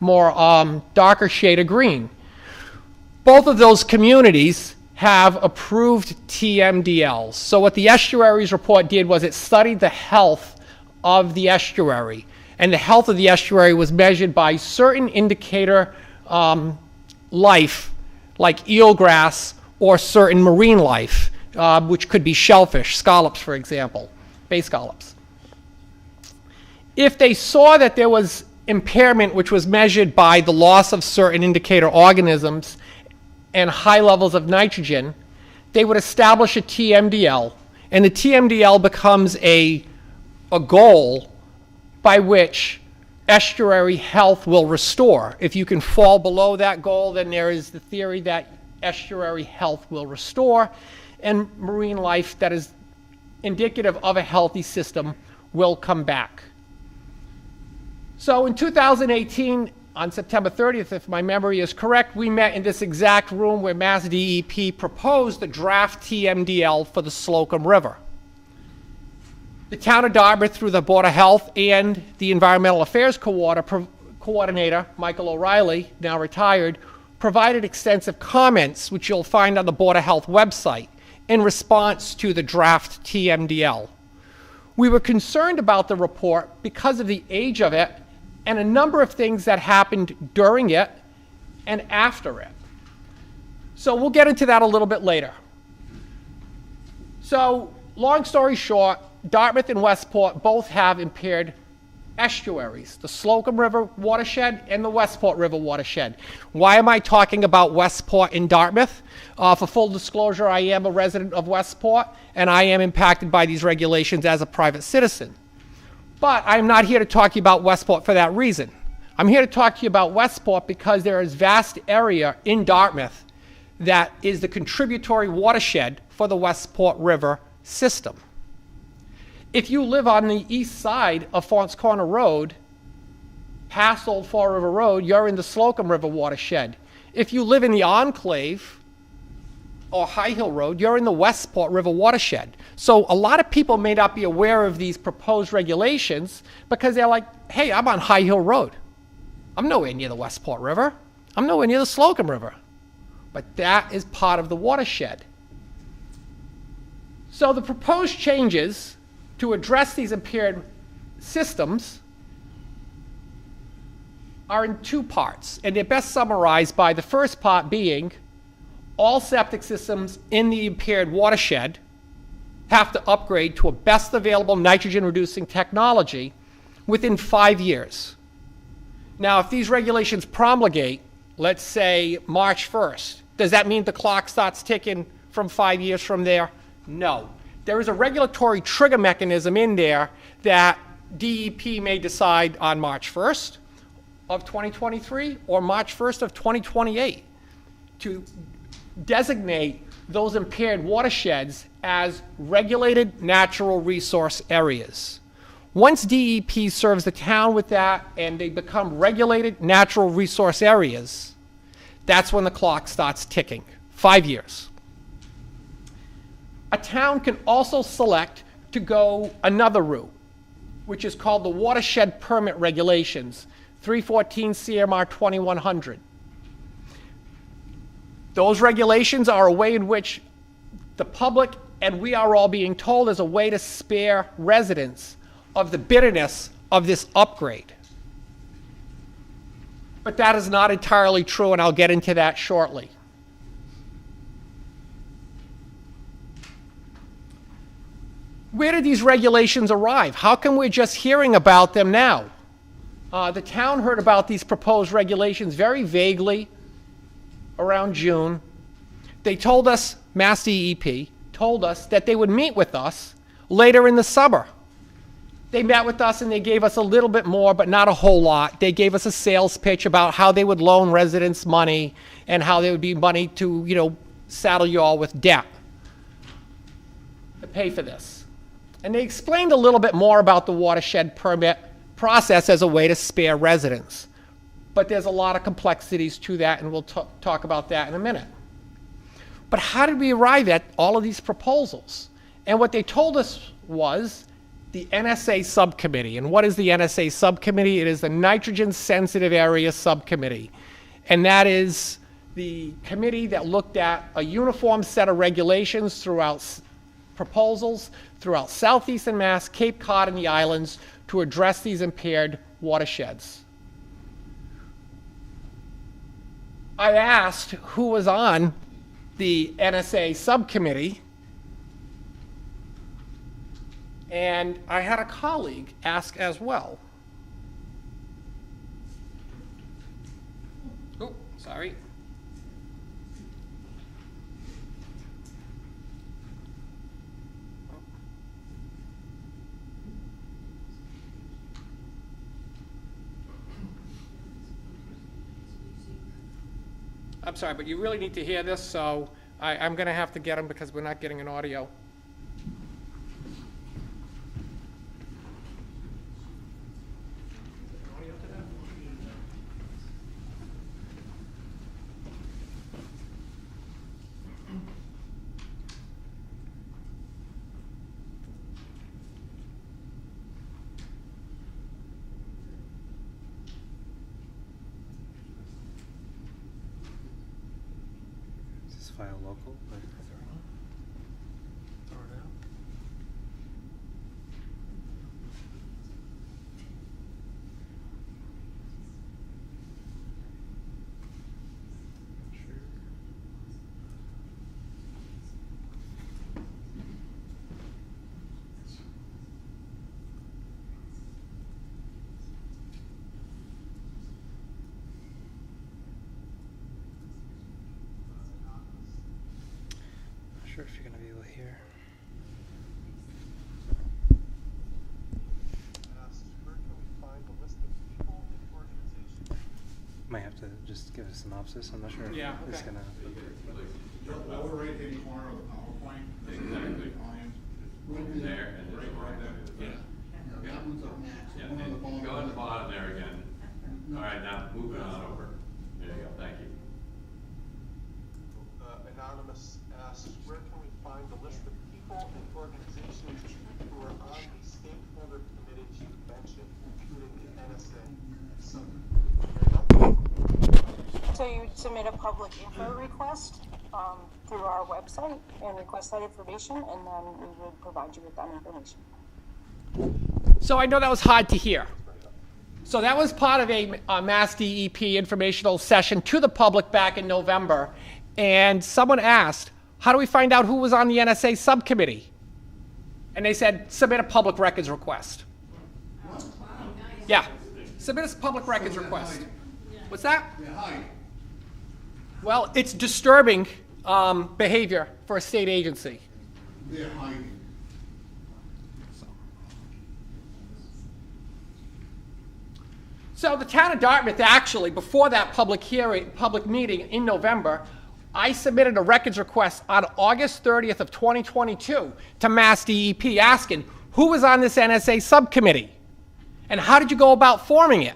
more darker shade of green. Both of those communities have approved TMDLs. So what the estuaries report did was it studied the health of the estuary. And the health of the estuary was measured by certain indicator life, like eelgrass or certain marine life, which could be shellfish, scallops, for example, bay scallops. If they saw that there was impairment, which was measured by the loss of certain indicator organisms and high levels of nitrogen, they would establish a TMDL, and the TMDL becomes a goal by which estuary health will restore. If you can fall below that goal, then there is the theory that estuary health will restore, and marine life that is indicative of a healthy system will come back. So in 2018, on September 30th, if my memory is correct, we met in this exact room where Mass DEP proposed the draft TMDL for the Slocum River. The town of Dartmouth, through the Board of Health and the Environmental Affairs Coordinator, Michael O'Reilly, now retired, provided extensive comments, which you'll find on the Board of Health website, in response to the draft TMDL. We were concerned about the report because of the age of it and a number of things that happened during it and after it. So we'll get into that a little bit later. So, long story short, Dartmouth and Westport both have impaired estuaries, the Slocum River watershed and the Westport River watershed. Why am I talking about Westport and Dartmouth? For full disclosure, I am a resident of Westport, and I am impacted by these regulations as a private citizen. But I'm not here to talk to you about Westport for that reason. I'm here to talk to you about Westport because there is vast area in Dartmouth that is the contributory watershed for the Westport River system. If you live on the east side of Faunce Corner Road, past Old Fall River Road, you're in the Slocum River watershed. If you live in the Enclave or High Hill Road, you're in the Westport River watershed. So a lot of people may not be aware of these proposed regulations because they're like, hey, I'm on High Hill Road. I'm nowhere near the Westport River. I'm nowhere near the Slocum River. But that is part of the watershed. So the proposed changes to address these impaired systems are in two parts, and they're best summarized by the first part being all septic systems in the impaired watershed have to upgrade to a best available nitrogen-reducing technology within 5 years. Now, if these regulations promulgate, let's say March 1st, does that mean the clock starts ticking from 5 years from there? No. There is a regulatory trigger mechanism in there that DEP may decide on March 1st of 2023 or March 1st of 2028 to designate those impaired watersheds as regulated natural resource areas. Once DEP serves the town with that and they become regulated natural resource areas, that's when the clock starts ticking. 5 years. A town can also select to go another route, which is called the Watershed Permit Regulations, 314 CMR 2100. Those regulations are a way in which the public and we are all being told is a way to spare residents of the bitterness of this upgrade. But that is not entirely true, and I'll get into that shortly. Where did these regulations arrive? How come we're just hearing about them now? The town heard about these proposed regulations very vaguely around June. They told us, Mass DEP told us that they would meet with us later in the summer. They met with us and they gave us a little bit more, but not a whole lot. They gave us a sales pitch about how they would loan residents money and how there would be money to, saddle you all with debt to pay for this. And they explained a little bit more about the watershed permit process as a way to spare residents. But there's a lot of complexities to that, and we'll talk about that in a minute. But how did we arrive at all of these proposals? And what they told us was the NSA subcommittee. And what is the NSA subcommittee? It is the Nitrogen Sensitive Area Subcommittee. And that is the committee that looked at a uniform set of regulations throughout proposals throughout southeastern Mass, Cape Cod, and the islands to address these impaired watersheds. I asked who was on the NSA subcommittee, and I had a colleague ask as well. Oh, sorry. I'm sorry, but you really need to hear this, so I'm going to have to get them because we're not getting an audio. File local, but sure if you're going to be able to hear. Where can we find the list of people and organizations? Might have to just give a synopsis. I'm not sure. Yeah, if it's okay. gonna. The lower right-hand corner of the PowerPoint. Exactly. Volume. There and then Right there. yeah. That one's up next. Yeah, One on the and bottom. go at the bottom there again. All right, now moving on over. There you go. Thank you. Anonymous asks, where can we find the list of people and organizations who are on the stakeholder committee you mentioned, including the NSA? So you would submit a public info request through our website and request that information, and then we would provide you with that information. So I know that was hard to hear. So that was part of a Mass DEP informational session to the public back in November. And someone asked, how do we find out who was on the NSA subcommittee? And they said, submit a public records request. Yeah, submit a public records request. What's that? Yeah, hi. Well, it's disturbing behavior for a state agency. They're hiding. So the town of Dartmouth actually, before that public meeting in November, I submitted a records request on August 30th of 2022 to Mass DEP asking who was on this NSA subcommittee and how did you go about forming it?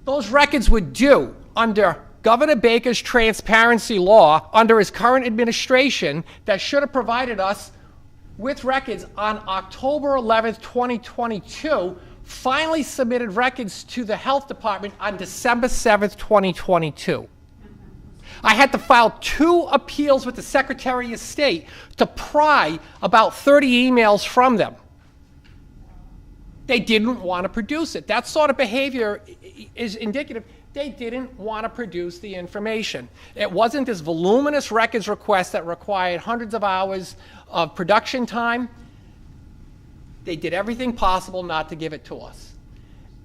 Those records were due under Governor Baker's transparency law under his current administration that should have provided us with records on October 11th, 2022, finally submitted records to the health department on December 7th, 2022. I had to file 2 appeals with the Secretary of State to pry about 30 emails from them. They didn't want to produce it. That sort of behavior is indicative. They didn't want to produce the information. It wasn't this voluminous records request that required hundreds of hours of production time. They did everything possible not to give it to us.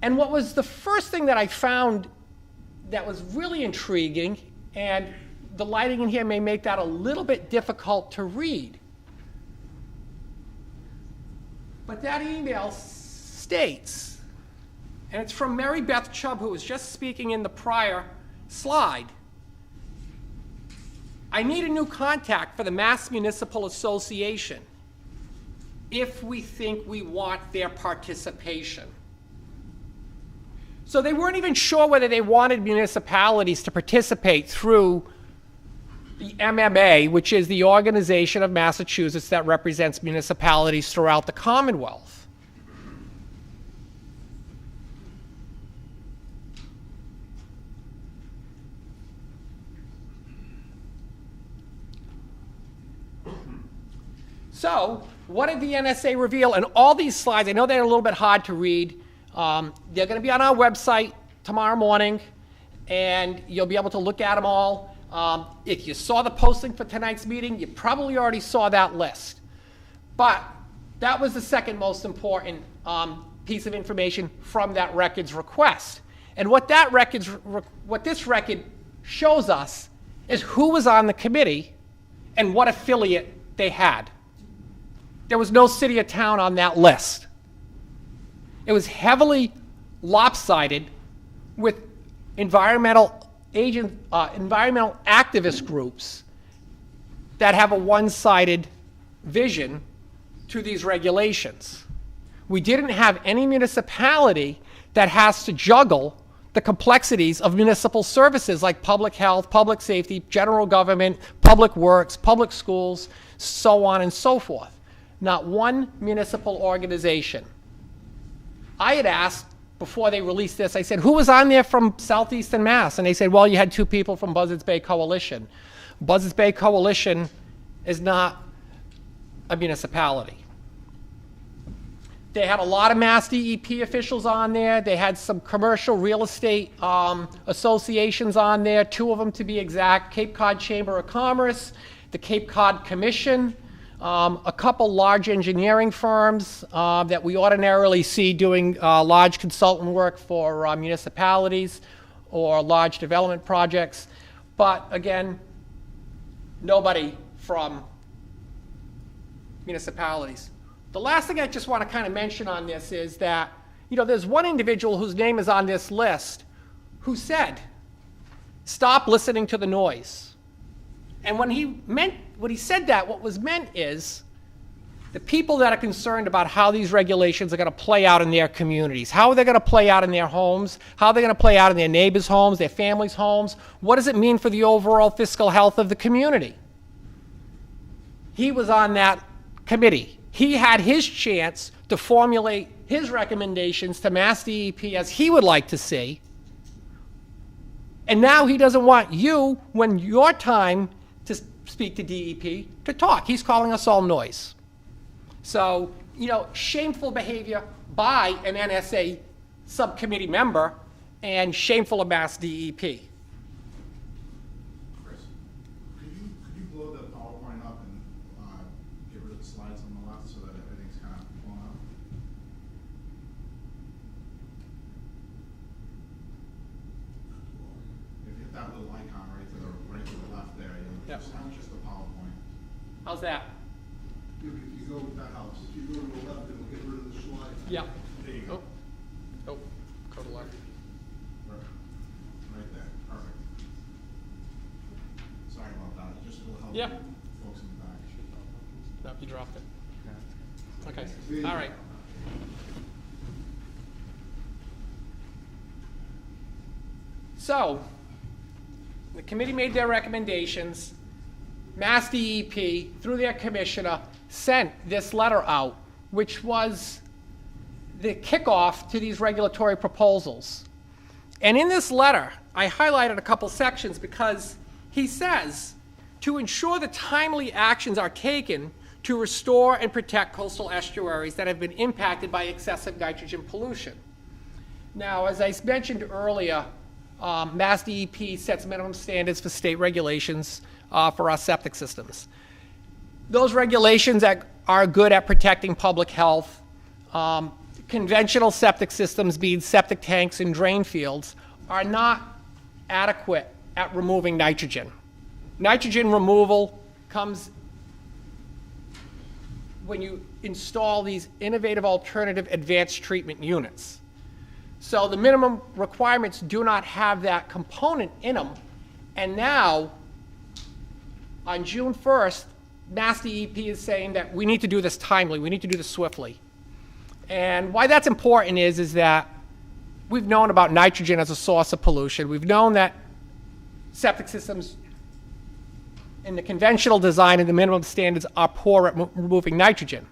And what was the first thing that I found that was really intriguing, and the lighting in here may make that a little bit difficult to read, but that email states, and it's from Mary Beth Chubb, who was just speaking in the prior slide, I need a new contact for the Mass Municipal Association if we think we want their participation. So they weren't even sure whether they wanted municipalities to participate through the MMA, which is the organization of Massachusetts that represents municipalities throughout the Commonwealth. So, what did the NSA reveal? And all these slides, I know they're a little bit hard to read. They're going to be on our website tomorrow morning, and you'll be able to look at them all. If you saw the posting for tonight's meeting, you probably already saw that list. But that was the second most important piece of information from that records request. And what this record shows us is who was on the committee and what affiliate they had. There was no city or town on that list. It was heavily lopsided with environmental activist groups that have a one-sided vision to these regulations. We didn't have any municipality that has to juggle the complexities of municipal services like public health, public safety, general government, public works, public schools, so on and so forth. Not one municipal organization. I had asked before they released this, I said, who was on there from Southeastern Mass? And they said, well, you had 2 people from Buzzards Bay Coalition. Buzzards Bay Coalition is not a municipality. They had a lot of Mass DEP officials on there. They had some commercial real estate associations on there, 2 of them to be exact, Cape Cod Chamber of Commerce, the Cape Cod Commission, a couple large engineering firms that we ordinarily see doing large consultant work for municipalities or large development projects. But again, nobody from municipalities. The last thing I just want to kind of mention on this is that, there's one individual whose name is on this list who said, stop listening to the noise. And when he said that, what was meant is the people that are concerned about how these regulations are going to play out in their communities, how are they going to play out in their homes, how are they going to play out in their neighbors' homes, their families' homes, what does it mean for the overall fiscal health of the community? He was on that committee. He had his chance to formulate his recommendations to Mass DEP as he would like to see. And now he doesn't want you, when your time to speak to DEP, to talk. He's calling us all noise. So, shameful behavior by an NSA subcommittee member and shameful of Mass DEP. Chris, could you blow the PowerPoint up and get rid of the slides on the left so that everything's kind of blown up? If you hit that little icon right to the left there, Yep. just the PowerPoint. How's that? If you go, that helps. If you go to the left, it'll get rid of the slides. Yeah. There you go. Oh, go to left. Right there, perfect. Sorry about that, just will help Yeah. folks in the back. No, you dropped it. Okay, all right. So, the committee made their recommendations. Mass DEP, through their commissioner, sent this letter out, which was the kickoff to these regulatory proposals. And in this letter, I highlighted a couple sections because he says, to ensure that timely actions are taken to restore and protect coastal estuaries that have been impacted by excessive nitrogen pollution. Now, as I mentioned earlier, Mass DEP sets minimum standards for state regulations for our septic systems. Those regulations that are good at protecting public health, conventional septic systems, being septic tanks and drain fields, are not adequate at removing nitrogen. Nitrogen removal comes when you install these innovative alternative advanced treatment units. So the minimum requirements do not have that component in them. And now, on June 1st, Mass DEP is saying that we need to do this timely, we need to do this swiftly. And why that's important is that we've known about nitrogen as a source of pollution. We've known that septic systems And the conventional design and the minimum standards are poor at removing nitrogen.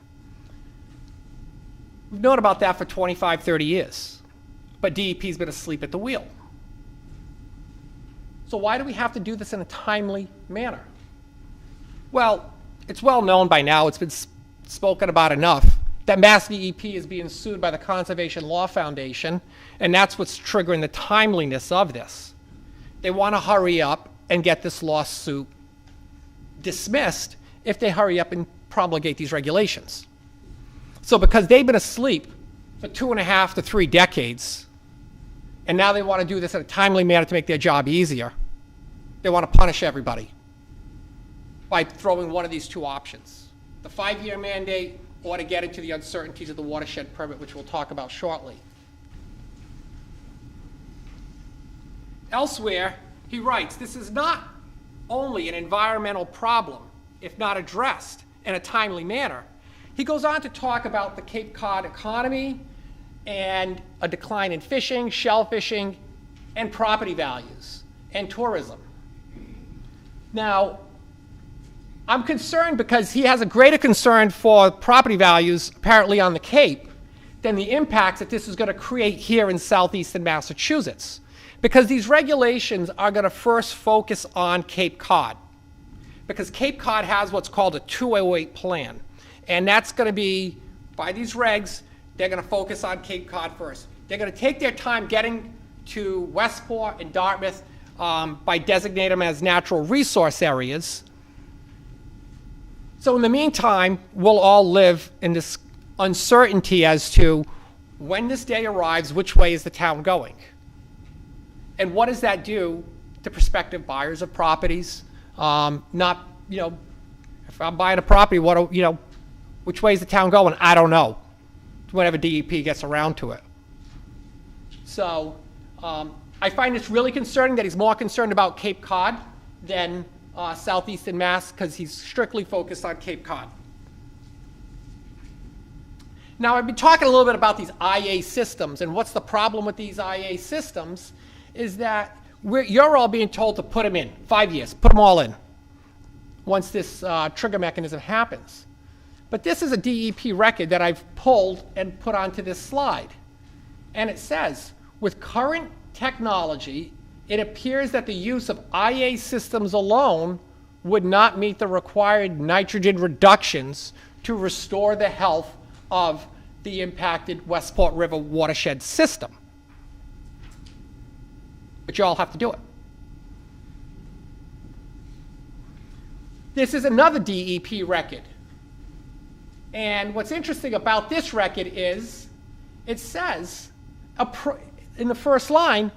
We've known about that for 25, 30 years. But DEP's been asleep at the wheel. So why do we have to do this in a timely manner? Well, it's well known by now, it's been spoken about enough, that Mass DEP is being sued by the Conservation Law Foundation, and that's what's triggering the timeliness of this. They want to hurry up and get this lawsuit dismissed if they hurry up and promulgate these regulations. So because they've been asleep for 2.5 to 3 decades, and now they want to do this in a timely manner to make their job easier, they want to punish everybody by throwing one of these two options: the 5-year mandate, or to get into the uncertainties of the watershed permit, which we'll talk about shortly. Elsewhere, he writes, this is not only an environmental problem if not addressed in a timely manner. He goes on to talk about the Cape Cod economy and a decline in fishing, shell fishing, and property values, and tourism. Now, I'm concerned because he has a greater concern for property values, apparently on the Cape, than the impacts that this is going to create here in southeastern Massachusetts. Because these regulations are going to first focus on Cape Cod. Because Cape Cod has what's called a 208 plan. And that's going to be, by these regs, they're going to focus on Cape Cod first. They're going to take their time getting to Westport and Dartmouth by designating them as natural resource areas. So in the meantime, we'll all live in this uncertainty as to when this day arrives, which way is the town going? And what does that do to prospective buyers of properties? Not, if I'm buying a property, which way is the town going? I don't know. Whenever DEP gets around to it. So I find it's really concerning that he's more concerned about Cape Cod than southeastern Mass, because he's strictly focused on Cape Cod. Now, I've been talking a little bit about these IA systems, and what's the problem with these IA systems is that you're all being told to put them in 5 years, put them all in once this trigger mechanism happens. But this is a DEP record that I've pulled and put onto this slide. And it says, with current technology, it appears that the use of IA systems alone would not meet the required nitrogen reductions to restore the health of the impacted Westport River watershed system. But you all have to do it. This is another DEP record. And what's interesting about this record is it says, in the first line,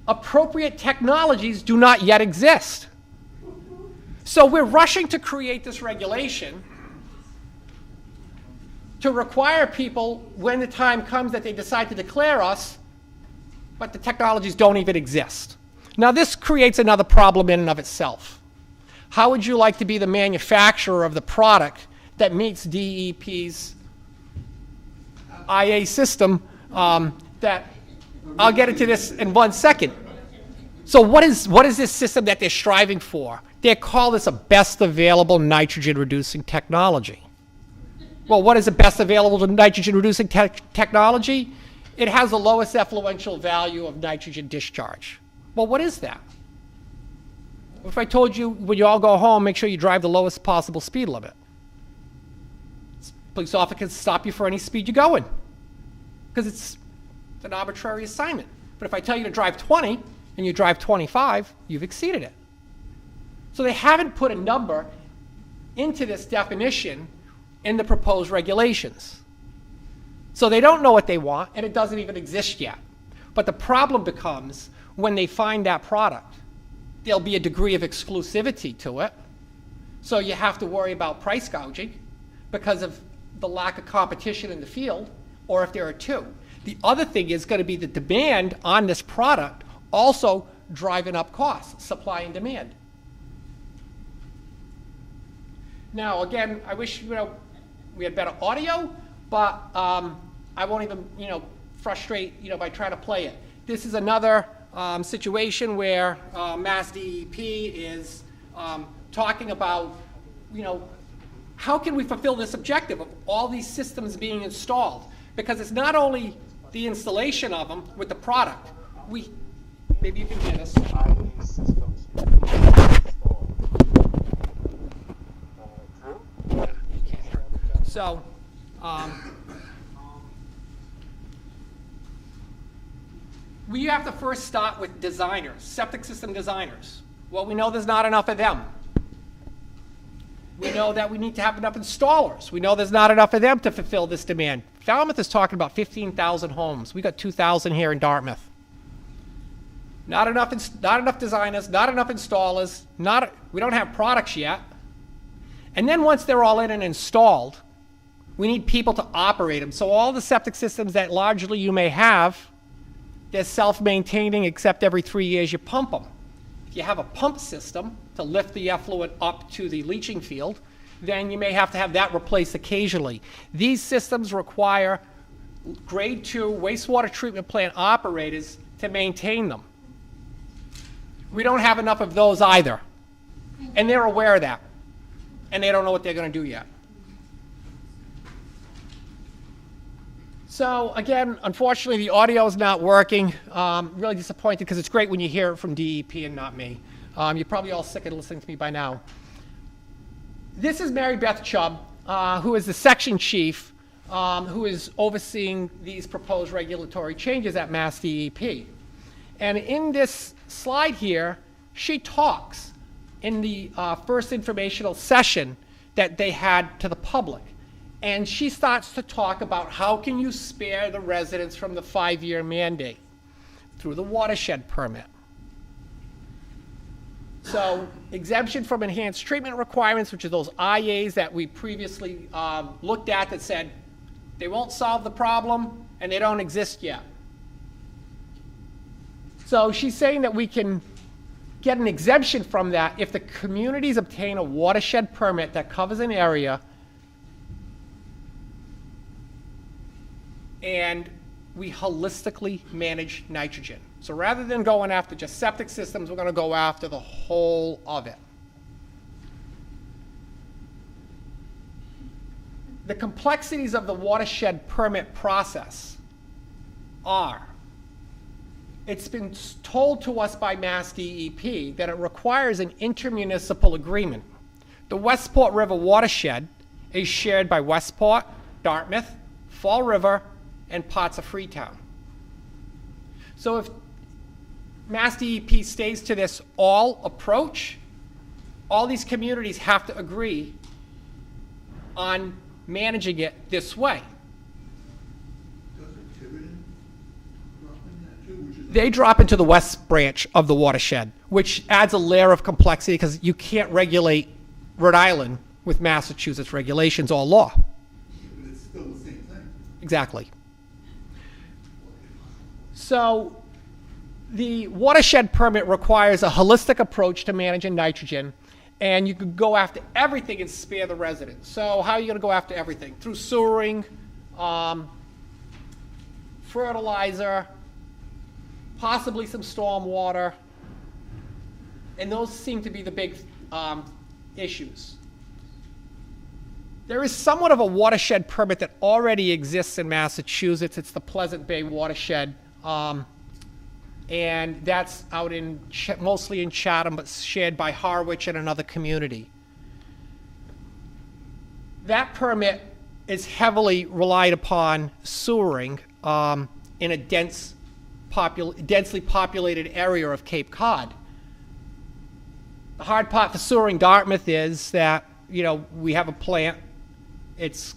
appropriate technologies do not yet exist. So we're rushing to create this regulation to require people, when the time comes that they decide to declare us, but the technologies don't even exist. Now this creates another problem in and of itself. How would you like to be the manufacturer of the product that meets DEP's IA system that I'll get into this in 1 second. So what is this system that they're striving for? They call this a best available nitrogen reducing technology. Well, what is the best available nitrogen reducing technology? It has the lowest effluential value of nitrogen discharge. Well, what is that? If I told you when you all go home, make sure you drive the lowest possible speed limit. Police officer can stop you for any speed you're going, because it's an arbitrary assignment. But if I tell you to drive 20 and you drive 25, you've exceeded it. So they haven't put a number into this definition in the proposed regulations. So they don't know what they want, and it doesn't even exist yet. But the problem becomes when they find that product, there'll be a degree of exclusivity to it. So you have to worry about price gouging because of the lack of competition in the field, or if there are two. The other thing is going to be the demand on this product also driving up costs, supply and demand. Now, again, I wish we had better audio, but I won't even frustrate by trying to play it. This is another situation where Mass DEP is talking about, you know, how can we fulfill this objective of all these systems being installed? Because it's not only the installation of them with the product. Maybe you can hear this. IA systems installed. Drew? You can't hear it. So, we have to first start with designers, septic system designers. Well, we know there's not enough of them. We know that we need to have enough installers. We know there's not enough of them to fulfill this demand. Falmouth is talking about 15,000 homes. We got 2,000 here in Dartmouth. Not enough designers, not enough installers, we don't have products yet. And then once they're all in and installed, we need people to operate them. So all the septic systems that largely you may have, they're self-maintaining, except every 3 years you pump them. If you have a pump system to lift the effluent up to the leaching field, then you may have to have that replaced occasionally. These systems require grade 2 wastewater treatment plant operators to maintain them. We don't have enough of those either. And they're aware of that. And they don't know what they're going to do yet. So again, unfortunately, the audio is not working. Really disappointed because it's great when you hear it from DEP and not me. You're probably all sick of listening to me by now. This is Mary Beth Chubb, who is the section chief, who is overseeing these proposed regulatory changes at Mass DEP. And in this slide here, she talks in the first informational session that they had to the public. And she starts to talk about how can you spare the residents from the 5-year mandate through the watershed permit. So exemption from enhanced treatment requirements, which are those IAs that we previously looked at that said they won't solve the problem and they don't exist yet. So she's saying that we can get an exemption from that if the communities obtain a watershed permit that covers an area and we holistically manage nitrogen. So rather than going after just septic systems, we're going to go after the whole of it. The complexities of the watershed permit process are, it's been told to us by Mass DEP that it requires an intermunicipal agreement. The Westport River watershed is shared by Westport, Dartmouth, Fall River, and parts of Freetown. So if Mass DEP stays to this all approach, all these communities have to agree on managing it this way. They drop into the west branch of the watershed, which adds a layer of complexity because you can't regulate Rhode Island with Massachusetts regulations or law. But it's still the same thing. Exactly. So the watershed permit requires a holistic approach to managing nitrogen, and you could go after everything and spare the residents. So how are you going to go after everything? Through sewering, fertilizer, possibly some storm water, and those seem to be the big issues. There is somewhat of a watershed permit that already exists in Massachusetts. It's the Pleasant Bay watershed, and that's out in mostly in Chatham, but shared by Harwich and another community. That permit is heavily relied upon sewering in a densely populated area of Cape Cod. The hard part for sewering Dartmouth is that, you know, we have a plant. It's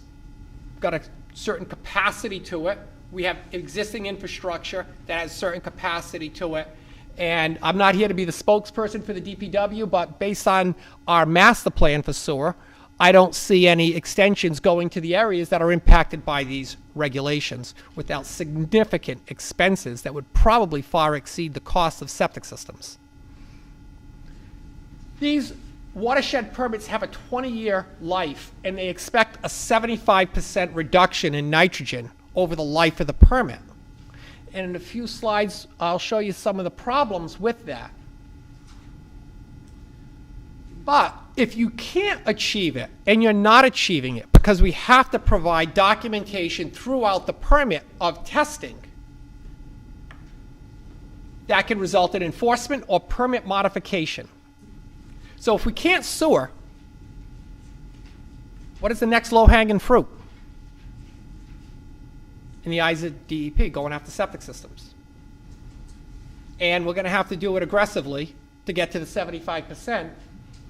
got a certain capacity to it. We have existing infrastructure that has certain capacity to it. And I'm not here to be the spokesperson for the DPW, but based on our master plan for sewer, I don't see any extensions going to the areas that are impacted by these regulations without significant expenses that would probably far exceed the cost of septic systems. These watershed permits have a 20-year life, and they expect a 75% reduction in nitrogen over the life of the permit. And in a few slides, I'll show you some of the problems with that. But if you can't achieve it, and you're not achieving it, because we have to provide documentation throughout the permit of testing, that can result in enforcement or permit modification. So if we can't sewer, what is the next low-hanging fruit? In the eyes of DEP, going after septic systems. And we're going to have to do it aggressively to get to the 75%.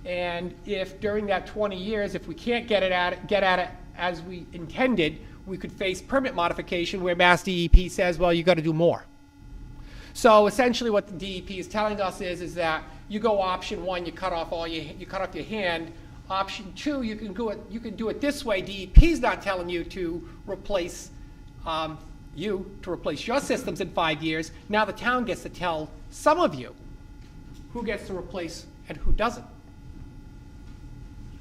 And if during that 20 years, if we can't get at it as we intended, we could face permit modification where Mass DEP says, well, you got to do more. So essentially what the DEP is telling us is that you go option one, you cut off your hand. Option two, you can do it this way. DEP's not telling you to replace your systems in 5 years. Now the town gets to tell some of you who gets to replace and who doesn't.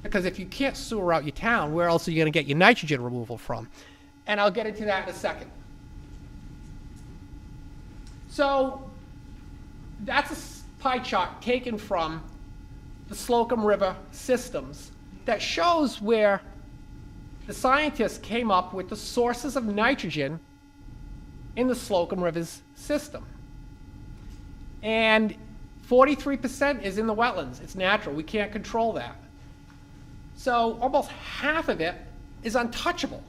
Because if you can't sewer out your town, where else are you going to get your nitrogen removal from? And I'll get into that in a second. So that's a pie chart taken from the Slocum River systems that shows where the scientists came up with the sources of nitrogen in the Slocum River's system. And 43% is in the wetlands. It's natural. We can't control that. So almost half of it is untouchable.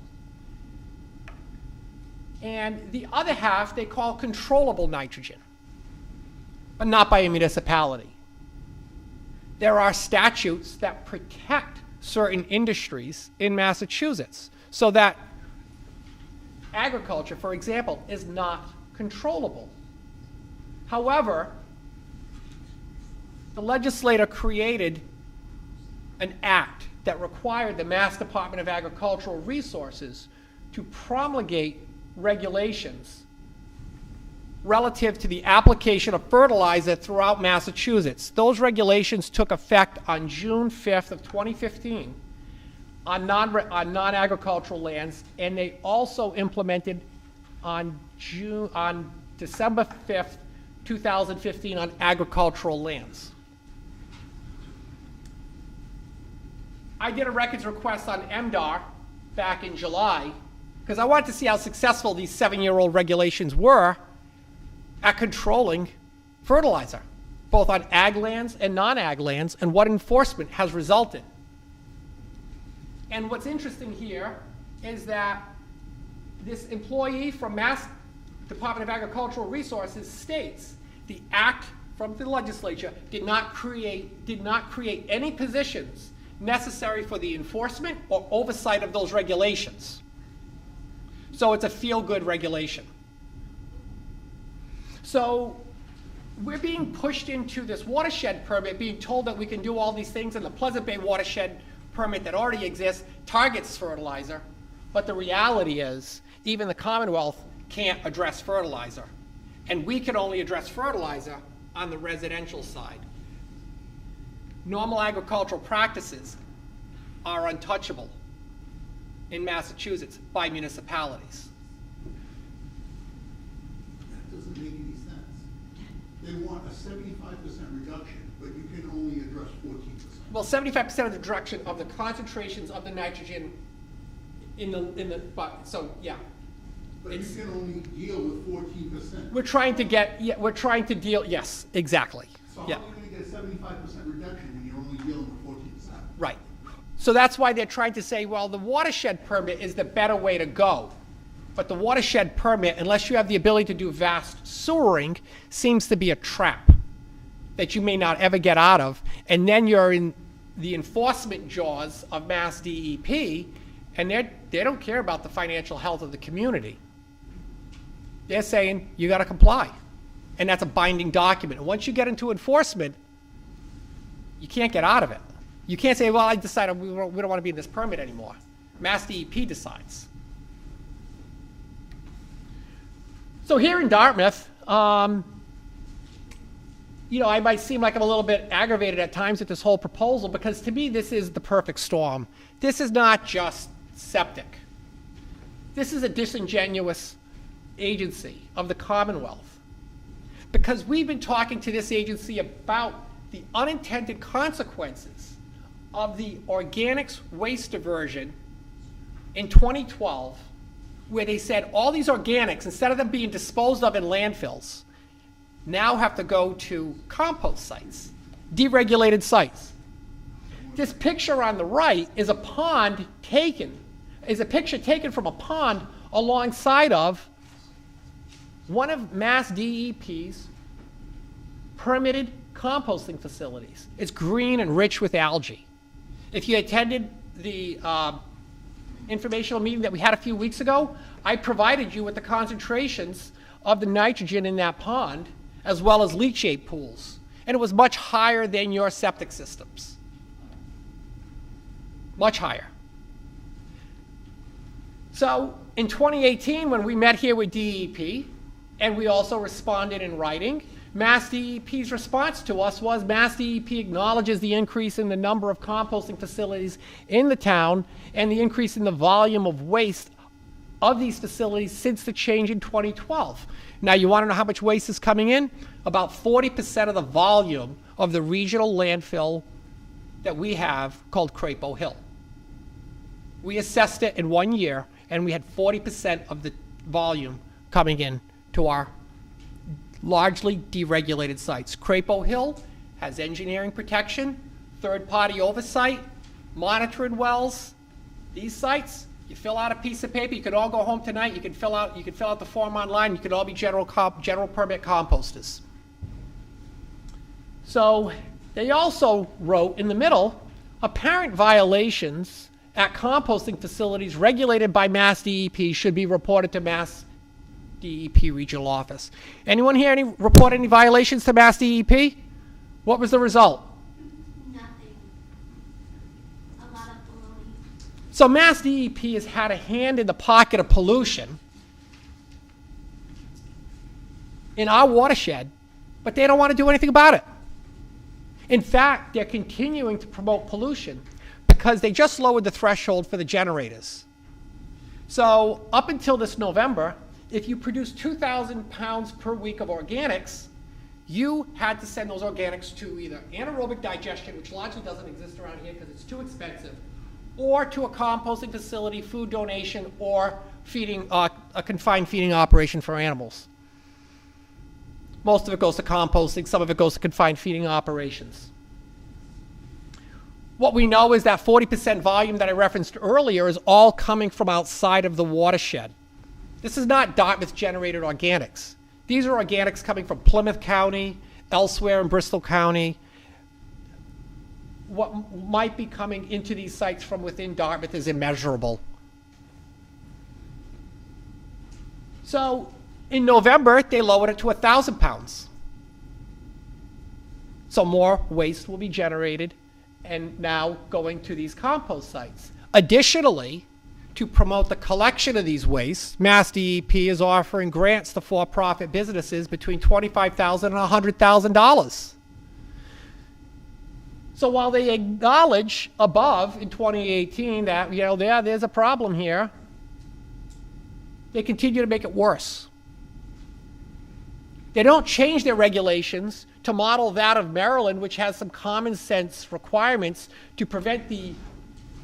And the other half they call controllable nitrogen, but not by a municipality. There are statutes that protect certain industries in Massachusetts so that agriculture, for example, is not controllable. However, the legislator created an act that required the Mass Department of Agricultural Resources to promulgate regulations relative to the application of fertilizer throughout Massachusetts. Those regulations took effect on June 5th of 2015 on non-agricultural lands, and they also implemented on December 5th, 2015 on agricultural lands. I did a records request on MDR back in July because I wanted to see how successful these 7-year-old regulations were at controlling fertilizer, both on ag lands and non-ag lands, and what enforcement has resulted. And what's interesting here is that this employee from Mass Department of Agricultural Resources states the act from the legislature did not create any positions necessary for the enforcement or oversight of those regulations. So it's a feel-good regulation. So we're being pushed into this watershed permit, being told that we can do all these things, and the Pleasant Bay watershed permit that already exists targets fertilizer, but the reality is even the Commonwealth can't address fertilizer, and we can only address fertilizer on the residential side. Normal agricultural practices are untouchable in Massachusetts by municipalities. That doesn't make any sense. They want a 75% reduction, but you can only address 14%. Well, 75% of the reduction of the concentrations of the nitrogen so yeah. But you can only deal with 14%. We're trying to deal, yes, exactly. So Yeah. how are you going to get a 75% reduction when you're only dealing with 14%? Right. So that's why they're trying to say, well, the watershed permit is the better way to go. But the watershed permit, unless you have the ability to do vast sewering, seems to be a trap that you may not ever get out of. And then you're in the enforcement jaws of Mass DEP, and they don't care about the financial health of the community. They're saying, you got to comply. And that's a binding document. And once you get into enforcement, you can't get out of it. You can't say, well, I decided we don't want to be in this permit anymore. Mass DEP decides. So here in Dartmouth, I might seem like I'm a little bit aggravated at times at this whole proposal because to me this is the perfect storm. This is not just septic. This is a disingenuous agency of the Commonwealth because we've been talking to this agency about the unintended consequences of the organics waste diversion in 2012, where they said all these organics, instead of them being disposed of in landfills, now have to go to compost sites, deregulated sites. This picture on the right is a picture taken from a pond alongside of one of Mass DEP's permitted composting facilities. It's green and rich with algae. If you attended the informational meeting that we had a few weeks ago, I provided you with the concentrations of the nitrogen in that pond, as well as leachate pools. And it was much higher than your septic systems. Much higher. So in 2018, when we met here with DEP, and we also responded in writing, Mass DEP's response to us was Mass DEP acknowledges the increase in the number of composting facilities in the town and the increase in the volume of waste of these facilities since the change in 2012. Now, you want to know how much waste is coming in? About 40% of the volume of the regional landfill that we have called Crapo Hill. We assessed it in 1 year, and we had 40% of the volume coming in to our largely deregulated sites. Crapo Hill has engineering protection, third-party oversight, monitoring wells. These sites, you fill out a piece of paper. You could all go home tonight. You can fill out the form online. You could all be general permit composters. So they also wrote in the middle, apparent violations at composting facilities regulated by Mass DEP should be reported to Mass DEP regional office. Anyone here report any violations to Mass DEP? What was the result? Nothing. A lot of baloney. So Mass DEP has had a hand in the pocket of pollution in our watershed, but they don't want to do anything about it. In fact, they're continuing to promote pollution because they just lowered the threshold for the generators. So up until this November, if you produce 2,000 pounds per week of organics, you had to send those organics to either anaerobic digestion, which largely doesn't exist around here because it's too expensive, or to a composting facility, food donation, or feeding a confined feeding operation for animals. Most of it goes to composting, some of it goes to confined feeding operations. What we know is that 40% volume that I referenced earlier is all coming from outside of the watershed. This is not Dartmouth generated organics. These are organics coming from Plymouth County, elsewhere in Bristol County. What might be coming into these sites from within Dartmouth is immeasurable. So in November, they lowered it to 1,000 pounds. So more waste will be generated and now going to these compost sites. Additionally, to promote the collection of these wastes, Mass DEP is offering grants to for-profit businesses between $25,000 and $100,000. So while they acknowledge above in 2018 that, there's a problem here, they continue to make it worse. They don't change their regulations to model that of Maryland, which has some common sense requirements to prevent the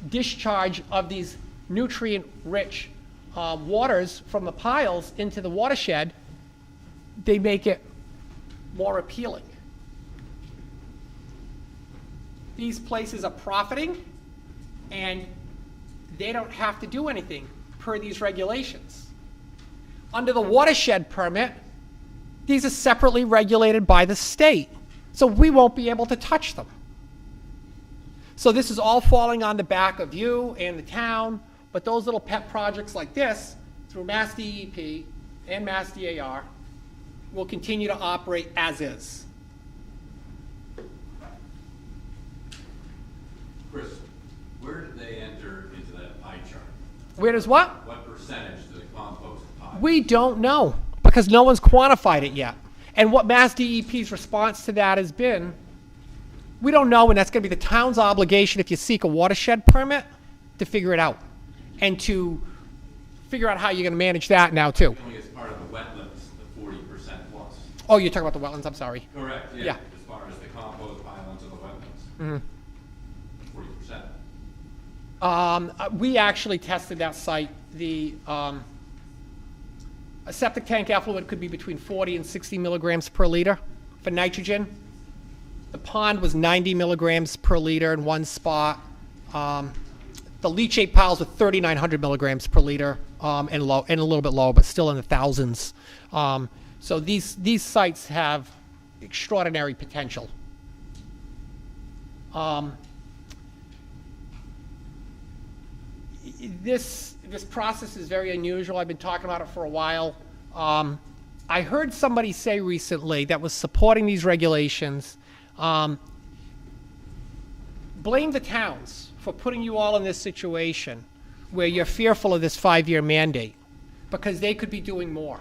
discharge of these nutrient-rich waters from the piles into the watershed. They make it more appealing. These places are profiting, and they don't have to do anything per these regulations. Under the watershed permit, these are separately regulated by the state, so we won't be able to touch them. So this is all falling on the back of you and the town, but those little pet projects like this, through Mass DEP and Mass DAR, will continue to operate as is. Chris, where did they enter into that pie chart? Where does what? What percentage do the compost pie? We don't know, because no one's quantified it yet. And what Mass DEP's response to that has been, we don't know, and that's going to be the town's obligation if you seek a watershed permit to figure it out and to figure out how you're going to manage that now too. Only as part of the wetlands, the 40% plus. Oh, you're talking about the wetlands, I'm sorry. Correct, yeah. Yeah. As far as the compost pylons of the wetlands. Mm-hmm. 40%. We actually tested that site. A septic tank effluent could be between 40 and 60 milligrams per liter for nitrogen. The pond was 90 milligrams per liter in one spot. The leachate piles were 3,900 milligrams per liter, and a little bit lower, but still in the thousands. So these sites have extraordinary potential. This process is very unusual. I've been talking about it for a while. I heard somebody say recently that was supporting these regulations, blame the towns for putting you all in this situation where you're fearful of this 5-year mandate because they could be doing more.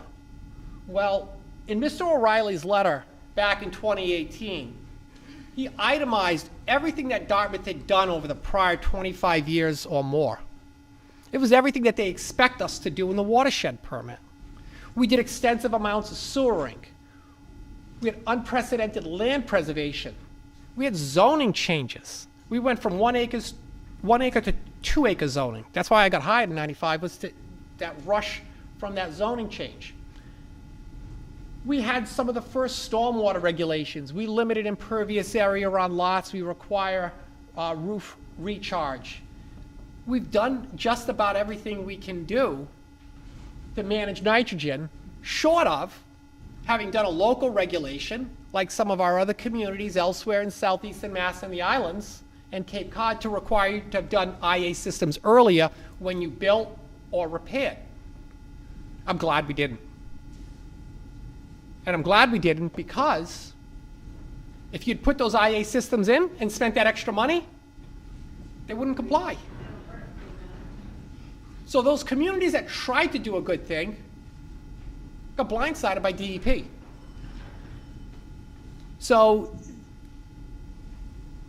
Well, in Mr. O'Reilly's letter back in 2018, he itemized everything that Dartmouth had done over the prior 25 years or more. It was everything that they expect us to do in the watershed permit. We did extensive amounts of sewering. We had unprecedented land preservation. We had zoning changes. We went from 1 acre to 2 acre zoning. That's why I got hired in '95, was that rush from that zoning change. We had some of the first stormwater regulations. We limited impervious area around lots. We require roof recharge. We've done just about everything we can do to manage nitrogen, short of having done a local regulation, like some of our other communities elsewhere in southeastern Mass and the islands, and Cape Cod, to require you to have done IA systems earlier when you built or repaired. I'm glad we didn't. And I'm glad we didn't because if you'd put those IA systems in and spent that extra money, they wouldn't comply. So those communities that tried to do a good thing got blindsided by DEP. So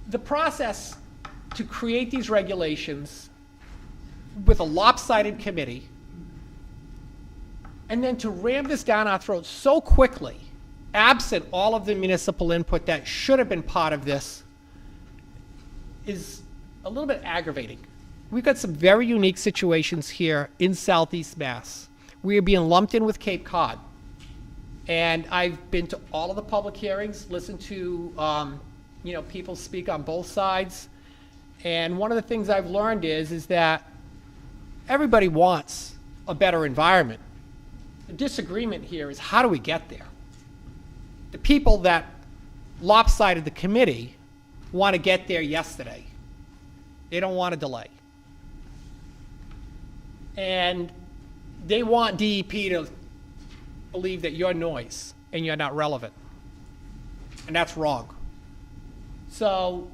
the process to create these regulations with a lopsided committee and then to ram this down our throats so quickly, absent all of the municipal input that should have been part of this, is a little bit aggravating. We've got some very unique situations here in Southeast Mass. We are being lumped in with Cape Cod. And I've been to all of the public hearings, listened to people speak on both sides. And one of the things I've learned is that everybody wants a better environment. The disagreement here is, how do we get there? The people that lopsided the committee want to get there yesterday. They don't want to delay. And they want DEP to believe that you're noise and you're not relevant. And that's wrong. So,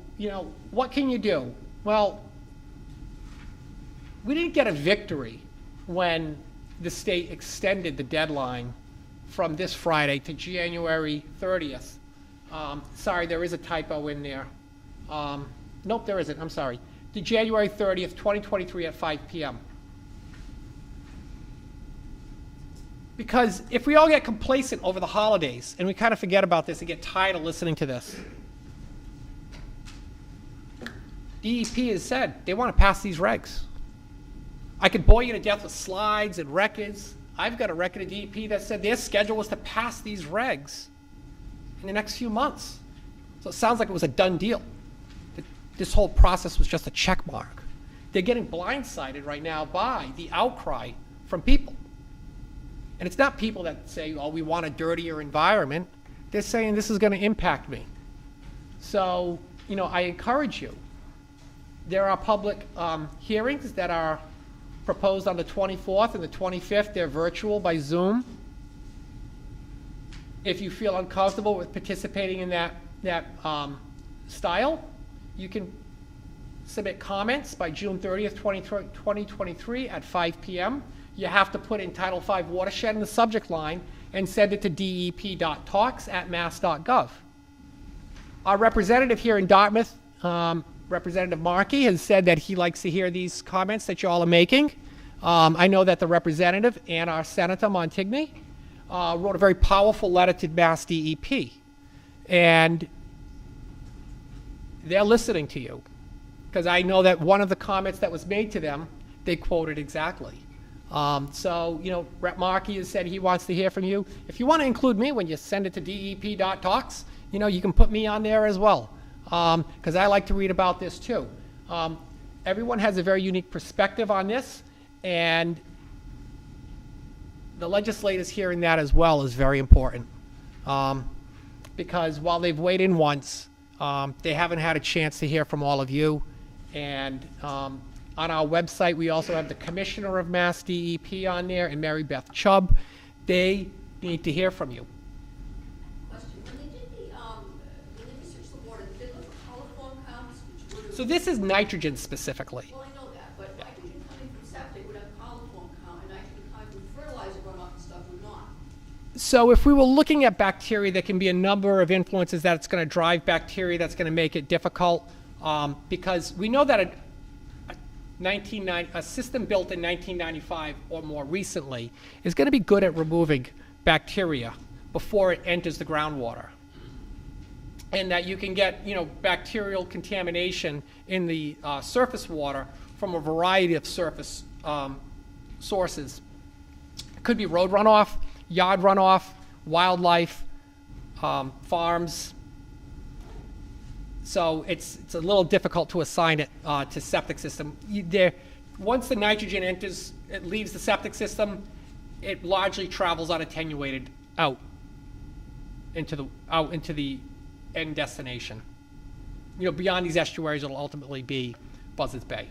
what can you do? Well, we didn't get a victory when the state extended the deadline from this Friday to January 30th. Sorry, there is a typo in there. Nope, there isn't. I'm sorry. To January 30th, 2023 at 5 p.m. Because if we all get complacent over the holidays and we kind of forget about this and get tired of listening to this, DEP has said they want to pass these regs. I could bore you to death with slides and records. I've got a record of DEP that said their schedule was to pass these regs in the next few months. So it sounds like it was a done deal. This whole process was just a check mark. They're getting blindsided right now by the outcry from people. And it's not people that say, oh, we want a dirtier environment. They're saying this is going to impact me. So, I encourage you. There are public hearings that are proposed on the 24th and the 25th. They're virtual by Zoom. If you feel uncomfortable with participating in that style, you can submit comments by June 30th, 2023 at 5 p.m. You have to put in Title V watershed in the subject line and send it to dep.talks@mass.gov. Our representative here in Dartmouth, Representative Markey, has said that he likes to hear these comments that you all are making. I know that the representative and our Senator Montigny wrote a very powerful letter to Mass DEP. And they're listening to you. Because I know that one of the comments that was made to them, they quoted exactly. So, you know, Rep. Markey has said he wants to hear from you. If you want to include me when you send it to dep.talks, you know, you can put me on there as well, because I like to read about this too. Everyone has a very unique perspective on this, and the legislators hearing that as well is very important, because while they've weighed in once, they haven't had a chance to hear from all of you. And on our website, we also have the Commissioner of Mass DEP on there and Mary Beth Chubb. They need to hear from you. Question: when they did when they researched the water, did they look for coliform counts, which would have? So this is nitrogen specifically. Well, I know that, but nitrogen coming from septic would have coliform count, and nitrogen coming from fertilizer runoff and stuff would not. So if we were looking at bacteria, there can be a number of influences that's going to drive bacteria that's going to make it difficult, because we know that a system built in 1995 or more recently is going to be good at removing bacteria before it enters the groundwater. And that you can get, you know, bacterial contamination in the surface water from a variety of surface sources. It could be road runoff, yard runoff, wildlife, farms. So it's a little difficult to assign it to septic system. Once the nitrogen enters, it leaves the septic system, it largely travels unattenuated out into the end destination. You know, beyond these estuaries, it'll ultimately be Buzzards Bay.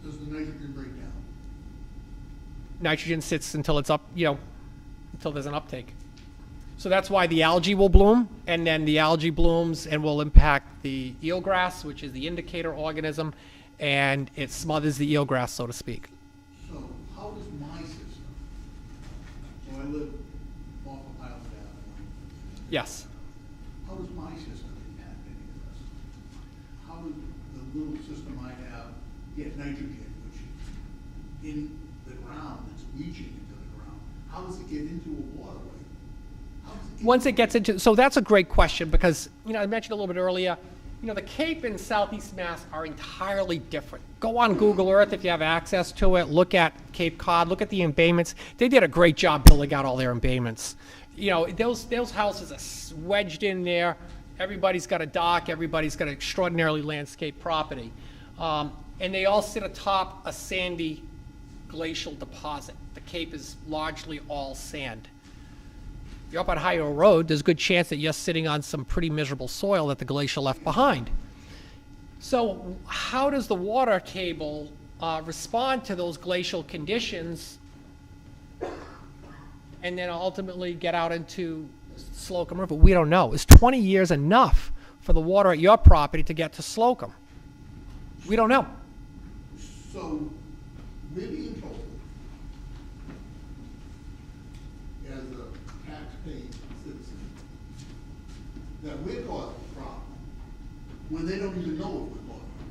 Does the nitrogen break down? Nitrogen sits until it's up, you know, until there's an uptake. So that's why the algae will bloom, and then the algae blooms and will impact the eelgrass, which is the indicator organism, and it smothers the eelgrass, so to speak. So how does my system, so I live off of Highland Avenue. Yes. How does my system impact any of this? How does the little system I have get nitrogen, which in the ground, that's leaching into the ground? How does it get into a waterway? Once it gets into, so that's a great question, because, you know, I mentioned a little bit earlier, you know, the Cape and Southeast Mass are entirely different. Go on Google Earth if you have access to it. Look at Cape Cod. Look at the embayments. They did a great job building out all their embayments. You know, those houses are wedged in there. Everybody's got a dock. Everybody's got an extraordinarily landscaped property. And they all sit atop a sandy glacial deposit. The Cape is largely all sand. You're up on Ohio Road, there's a good chance that you're sitting on some pretty miserable soil that the glacier left behind. So how does the water table respond to those glacial conditions and then ultimately get out into Slocum River? We don't know. Is 20 years enough for the water at your property to get to Slocum? We don't know. So we're being told, as a tax-paying citizen, that we're causing a problem when they don't even know if we're causing a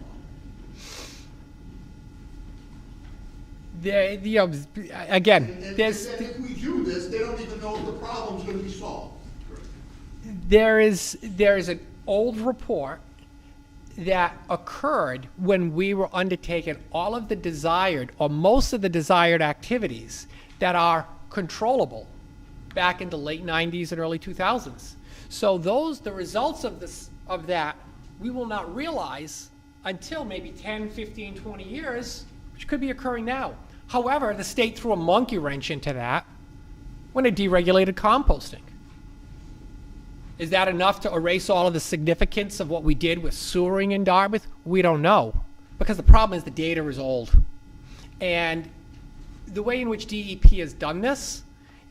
problem. Again, And there's... if we do this, they don't even know if the problem's gonna be solved. There is an old report that occurred when we were undertaking all of the desired, or most of the desired activities that are controllable back in the late 90s and early 2000s. So the results of that, we will not realize until maybe 10, 15, 20 years, which could be occurring now. However, the state threw a monkey wrench into that when it deregulated composting. Is that enough to erase all of the significance of what we did with sewering in Dartmouth? We don't know, because the problem is the data is old. And the way in which DEP has done this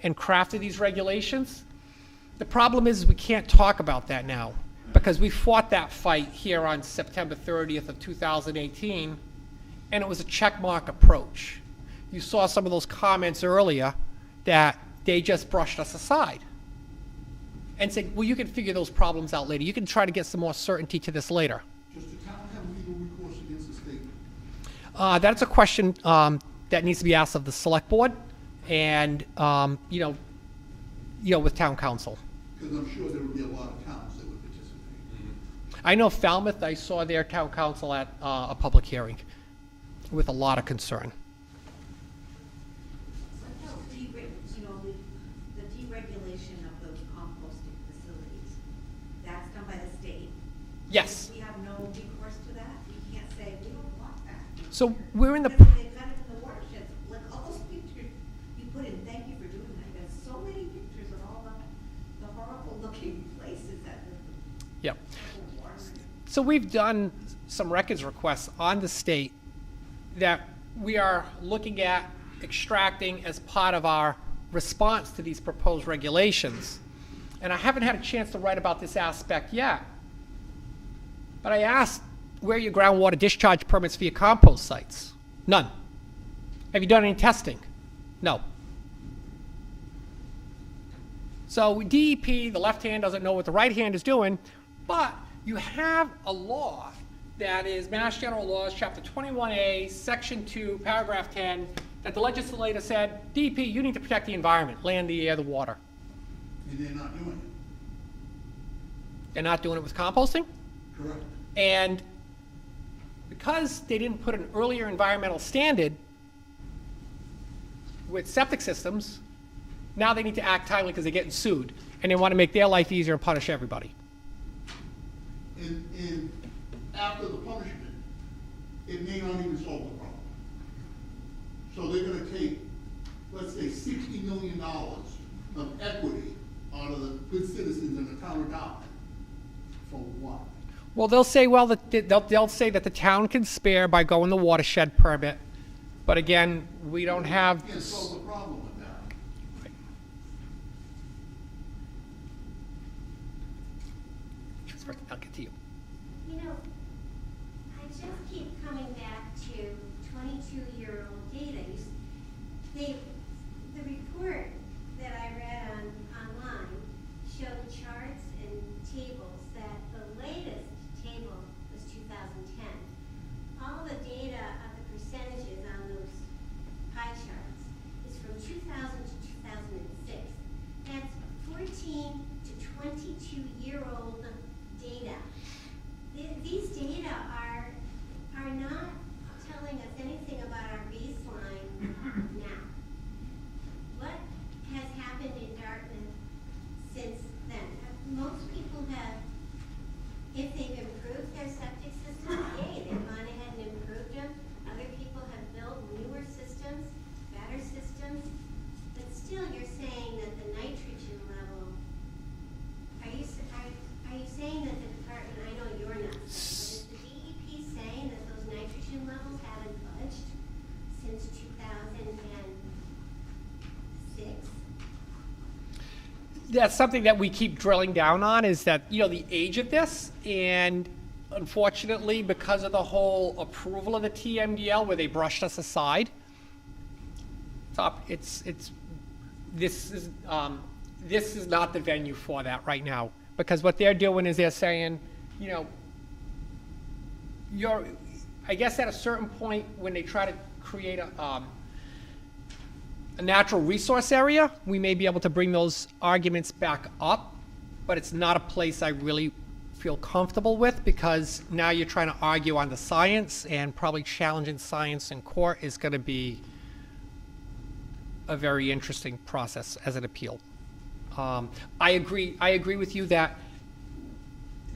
and crafted these regulations, the problem is we can't talk about that now, because we fought that fight here on September 30th of 2018, and it was a checkmark approach. You saw some of those comments earlier that they just brushed us aside and said, well, you can figure those problems out later. You can try to get some more certainty to this later. Does the town have legal recourse against the state? That's a question that needs to be asked of the select board and, you know, with town council. Because I'm sure there would be a lot of towns that would participate. I know Falmouth, I saw their town council at a public hearing with a lot of concern. So, no, the deregulation of those composting facilities, that's done by the state. Yes. We have no recourse to that. We can't say, we don't want that. So we're in the, Because they've got it in the watersheds, like all those pictures you put in, thank you for doing that. There's so many pictures of all the horrible looking places that. yep. So we've done some records requests on the state that we are looking at extracting as part of our response to these proposed regulations. And I haven't had a chance to write about this aspect yet. But I asked, where are your groundwater discharge permits for your compost sites? None. Have you done any testing? No. So DEP, the left hand doesn't know what the right hand is doing, but you have a law that is Mass General Laws, Chapter 21A, Section 2, Paragraph 10, that the legislator said, DEP, you need to protect the environment, land, the air, the water. And they're not doing it. They're not doing it with composting. Correct. And because they didn't put an earlier environmental standard with septic systems, now they need to act timely because they're getting sued. And they want to make their life easier and punish everybody. And after the punishment, it may not even solve the problem. So they're gonna take, let's say, $60 million of equity out of the good citizens in the town of Dartmouth. For what? Well, they'll say, well, they'll say that the town can spare by going the watershed permit. But again, we don't have. Can't solve the problem with that. I'll get to you. You know, I just keep coming back to 22-year-old data. The report that I read online showed charts and tables that the latest table was 2010. All the data of the percentages on those pie charts is from 2000 to 2006. That's 14 to 22-year-old data. These data are not telling us anything about our baseline now. What has happened in Dartmouth since then? Most people have, if they've improved their septic system, yay, they've gone ahead and improved them. Other people have built newer systems, better systems. But still, you're saying that the nitrogen level, are you saying that the department, I know you're not saying, but is the DEP saying that those nitrogen levels haven't budged since 2006? That's something that we keep drilling down on, is that, the age of this, and unfortunately, because of the whole approval of the TMDL where they brushed us aside, this is not the venue for that right now. Because what they're doing is they're saying, I guess at a certain point when they try to create a natural resource area, we may be able to bring those arguments back up, but it's not a place I really feel comfortable with, because now you're trying to argue on the science, and probably challenging science in court is going to be a very interesting process as an appeal. I agree with you that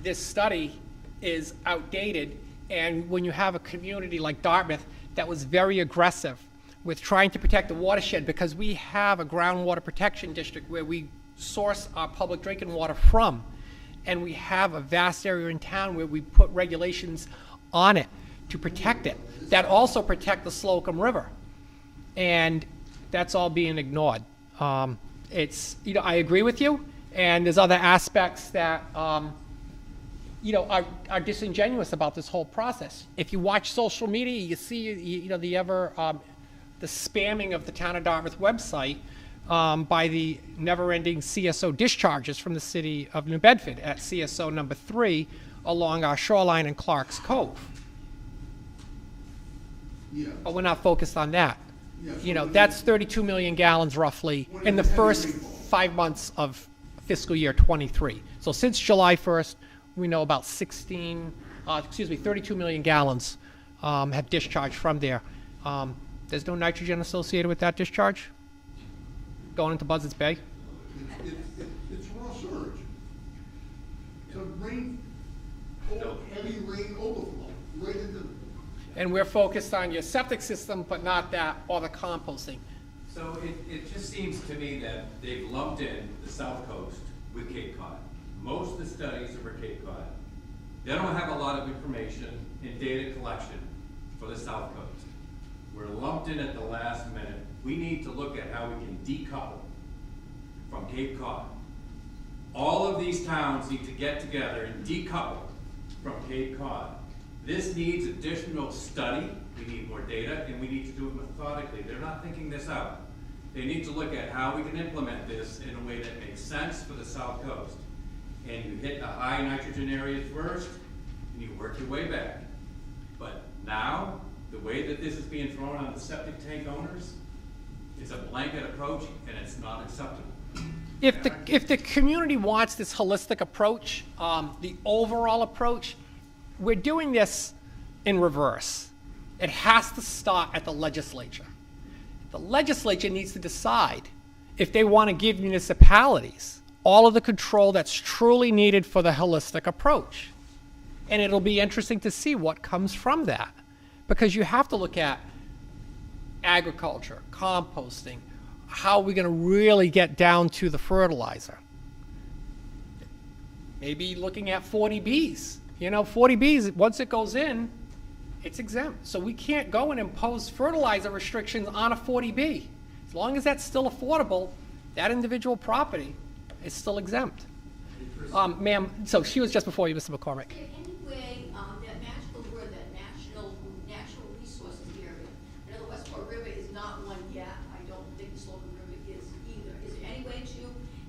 this study is outdated, and when you have a community like Dartmouth that was very aggressive with trying to protect the watershed, because we have a groundwater protection district where we source our public drinking water from, and we have a vast area in town where we put regulations on it to protect it, that also protect the Slocum River, and that's all being ignored. I agree with you, and there's other aspects that, are disingenuous about this whole process. If you watch social media, you see, the spamming of the Town of Dartmouth website by the never-ending CSO discharges from the city of New Bedford at CSO number 3 along our shoreline in Clark's Cove. Yeah. But we're not focused on that. Yeah, That's 32 million gallons roughly in the first 5 months of fiscal year 23. So since July 1st, we know about 32 million gallons have discharged from there. There's no nitrogen associated with that discharge going into Buzzards Bay? It's raw sewage. So heavy rain overflow right into the. And we're focused on your septic system, but not that, or the composting. So it just seems to me that they've lumped in the South Coast with Cape Cod. Most of the studies are for Cape Cod. They don't have a lot of information and data collection for the South Coast. We're lumped in at the last minute. We need to look at how we can decouple from Cape Cod. All of these towns need to get together and decouple from Cape Cod. This needs additional study, we need more data, and we need to do it methodically. They're not thinking this out. They need to look at how we can implement this in a way that makes sense for the South Coast. And you hit the high nitrogen areas first, and you work your way back. But now, the way that this is being thrown on the septic tank owners, it's a blanket approach, and it's not acceptable. If the community wants this holistic approach, the overall approach, we're doing this in reverse. It has to start at the legislature. The legislature needs to decide if they want to give municipalities all of the control that's truly needed for the holistic approach. And it'll be interesting to see what comes from that, because you have to look at agriculture, composting, how are we going to really get down to the fertilizer? Maybe looking at 40Bs. You know, 40Bs, once it goes in, it's exempt. So we can't go and impose fertilizer restrictions on a 40B. As long as that's still affordable, that individual property is still exempt. Ma'am, so she was just before you, Mr. McCormick. In any way, that magical word, that natural resources area, I know the Westport River is not one yet. I don't think the Slogan River is either. Is there any way to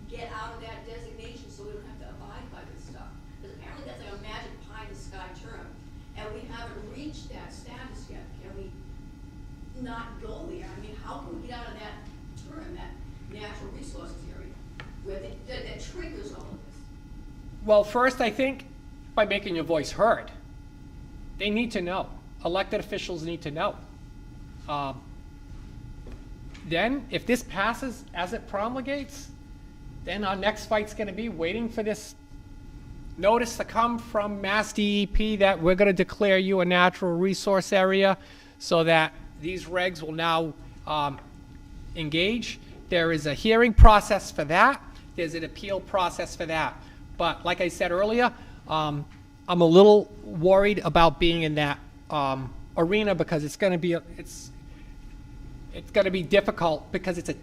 get out of that designation so we don't have to abide by this stuff? Because apparently that's like a magic pie in the sky term, and we haven't reached that status yet. Can we not go there? I mean, how can we get out of that term, that natural resources area, where that triggers all of this? Well, first, I think by making your voice heard. They need to know. Elected officials need to know. Then, if this passes as it promulgates, then our next fight's going to be waiting for this notice to come from Mass DEP that we're going to declare you a natural resource area so that these regs will now engage. There is a hearing process for that. There's an appeal process for that. But like I said earlier, I'm a little worried about being in that arena because it's going to be difficult because the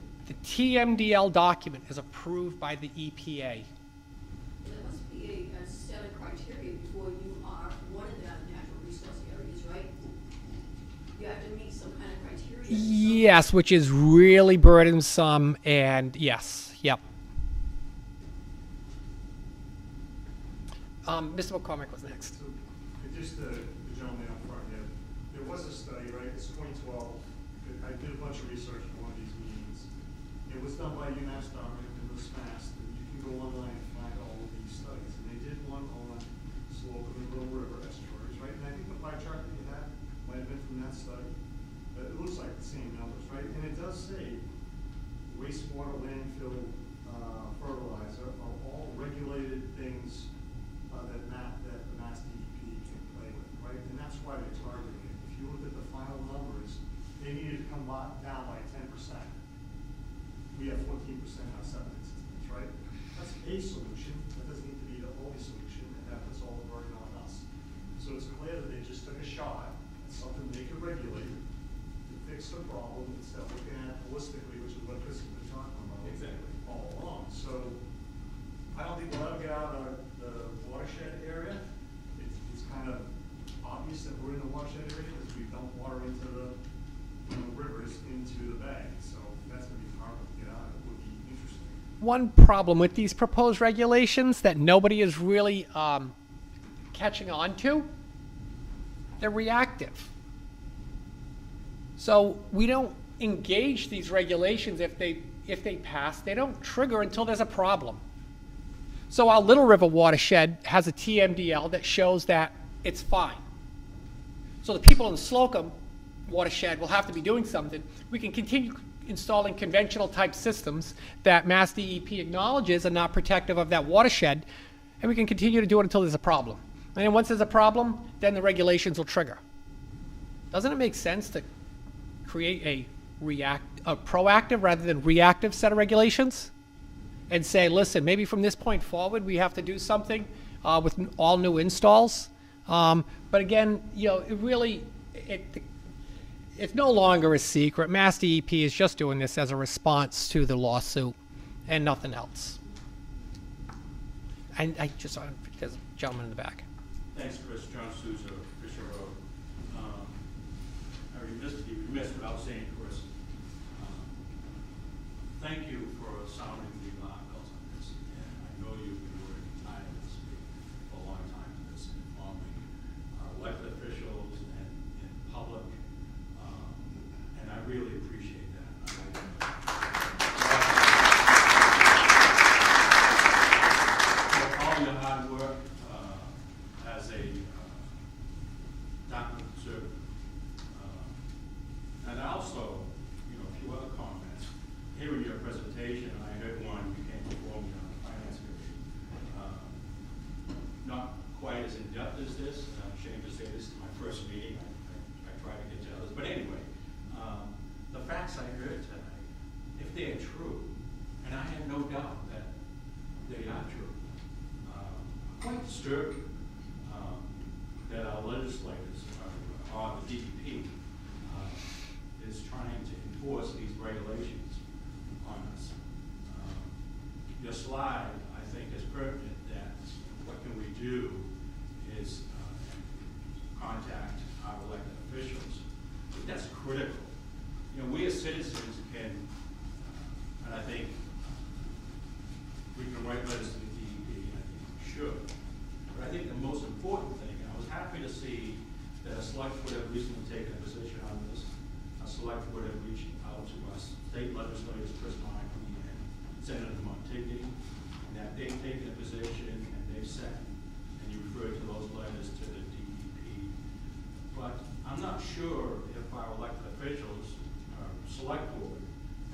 TMDL document is approved by the EPA. There must be a set of criteria before you are one of the natural resource areas, right? You have to meet some kind of criteria. Yes, which is really burdensome, and yes, yep. Mr. McCormick was next. So, just the gentleman up front here, there was a study, right, it's 2012, I did a bunch of research for one of these meetings. It was done by UMass Dartmouth and was fast, and you can go online and find all of these studies. And they did one on Slogan and Little River estuaries, right? And I think the pie chart that you had might have been from that study. But it looks like the same numbers, right? And it does say wastewater, landfill, fertilizer are all regulated things that the Mass DEP can play with, right? And that's why they're targeting it. If you look at the final numbers, they needed to come down by 10%. We have 14% in our septic systems, right? That's a solution. That doesn't need to be the only solution, and that puts all the burden on us. So it's clear that they just took a shot at something they could regulate to fix the problem instead of looking at it holistically, which is what Chris has been talking about all along. So I don't think we'll ever get out of the watershed area. It's kind of obvious that we're in the watershed area because we dump water into the rivers into the bay. So that's going to be hard to get out of. It would be interesting. One problem with these proposed regulations that nobody is really catching on to, they're reactive. So we don't engage these regulations if they pass. They don't trigger until there's a problem. So our Little River watershed has a TMDL that shows that it's fine. So the people in the Slocum watershed will have to be doing something. We can continue installing conventional type systems that Mass DEP acknowledges are not protective of that watershed, and we can continue to do it until there's a problem. And then once there's a problem, then the regulations will trigger. Doesn't it make sense to create a proactive rather than reactive set of regulations? And say, listen, maybe from this point forward, we have to do something with all new installs. But again, you know, it's no longer a secret. Mass DEP is just doing this as a response to the lawsuit and nothing else. And there's a gentleman in the back. Thanks, Chris. John Souza, Fisher Road. I be remiss without saying, Chris, thank you for sounding the alarm bells on this. And I know you've been working tirelessly for a long time on this, informing our elected officials and in public. And I really appreciate that. For all your hard work as a Dartmouth observer. And also, you know, a few other comments. Hearing your presentation, I heard one you came before me on the finance committee. Not quite as in-depth as this, and I'm ashamed to say this is my first meeting. I try to get to others. But anyway, the facts I heard tonight, if they are true, and I have no doubt that they are true, quite disturbing that our legislators, or the DEP, is trying to enforce these regulations on us. Your slide, I think, is pertinent that what can we do is contact our elected officials. That's critical. You know, we as citizens can, and I think we can write letters to the DEP, and I think we should. But I think the most important thing, and I was happy to see that a select board have recently taken a position on this. A select board have reached out to us, state legislators, Chris Markey and Senator Montigny, and that they've taken a position and they've said, and you referred to those letters to the DEP. But I'm not sure if our elected officials, our select board,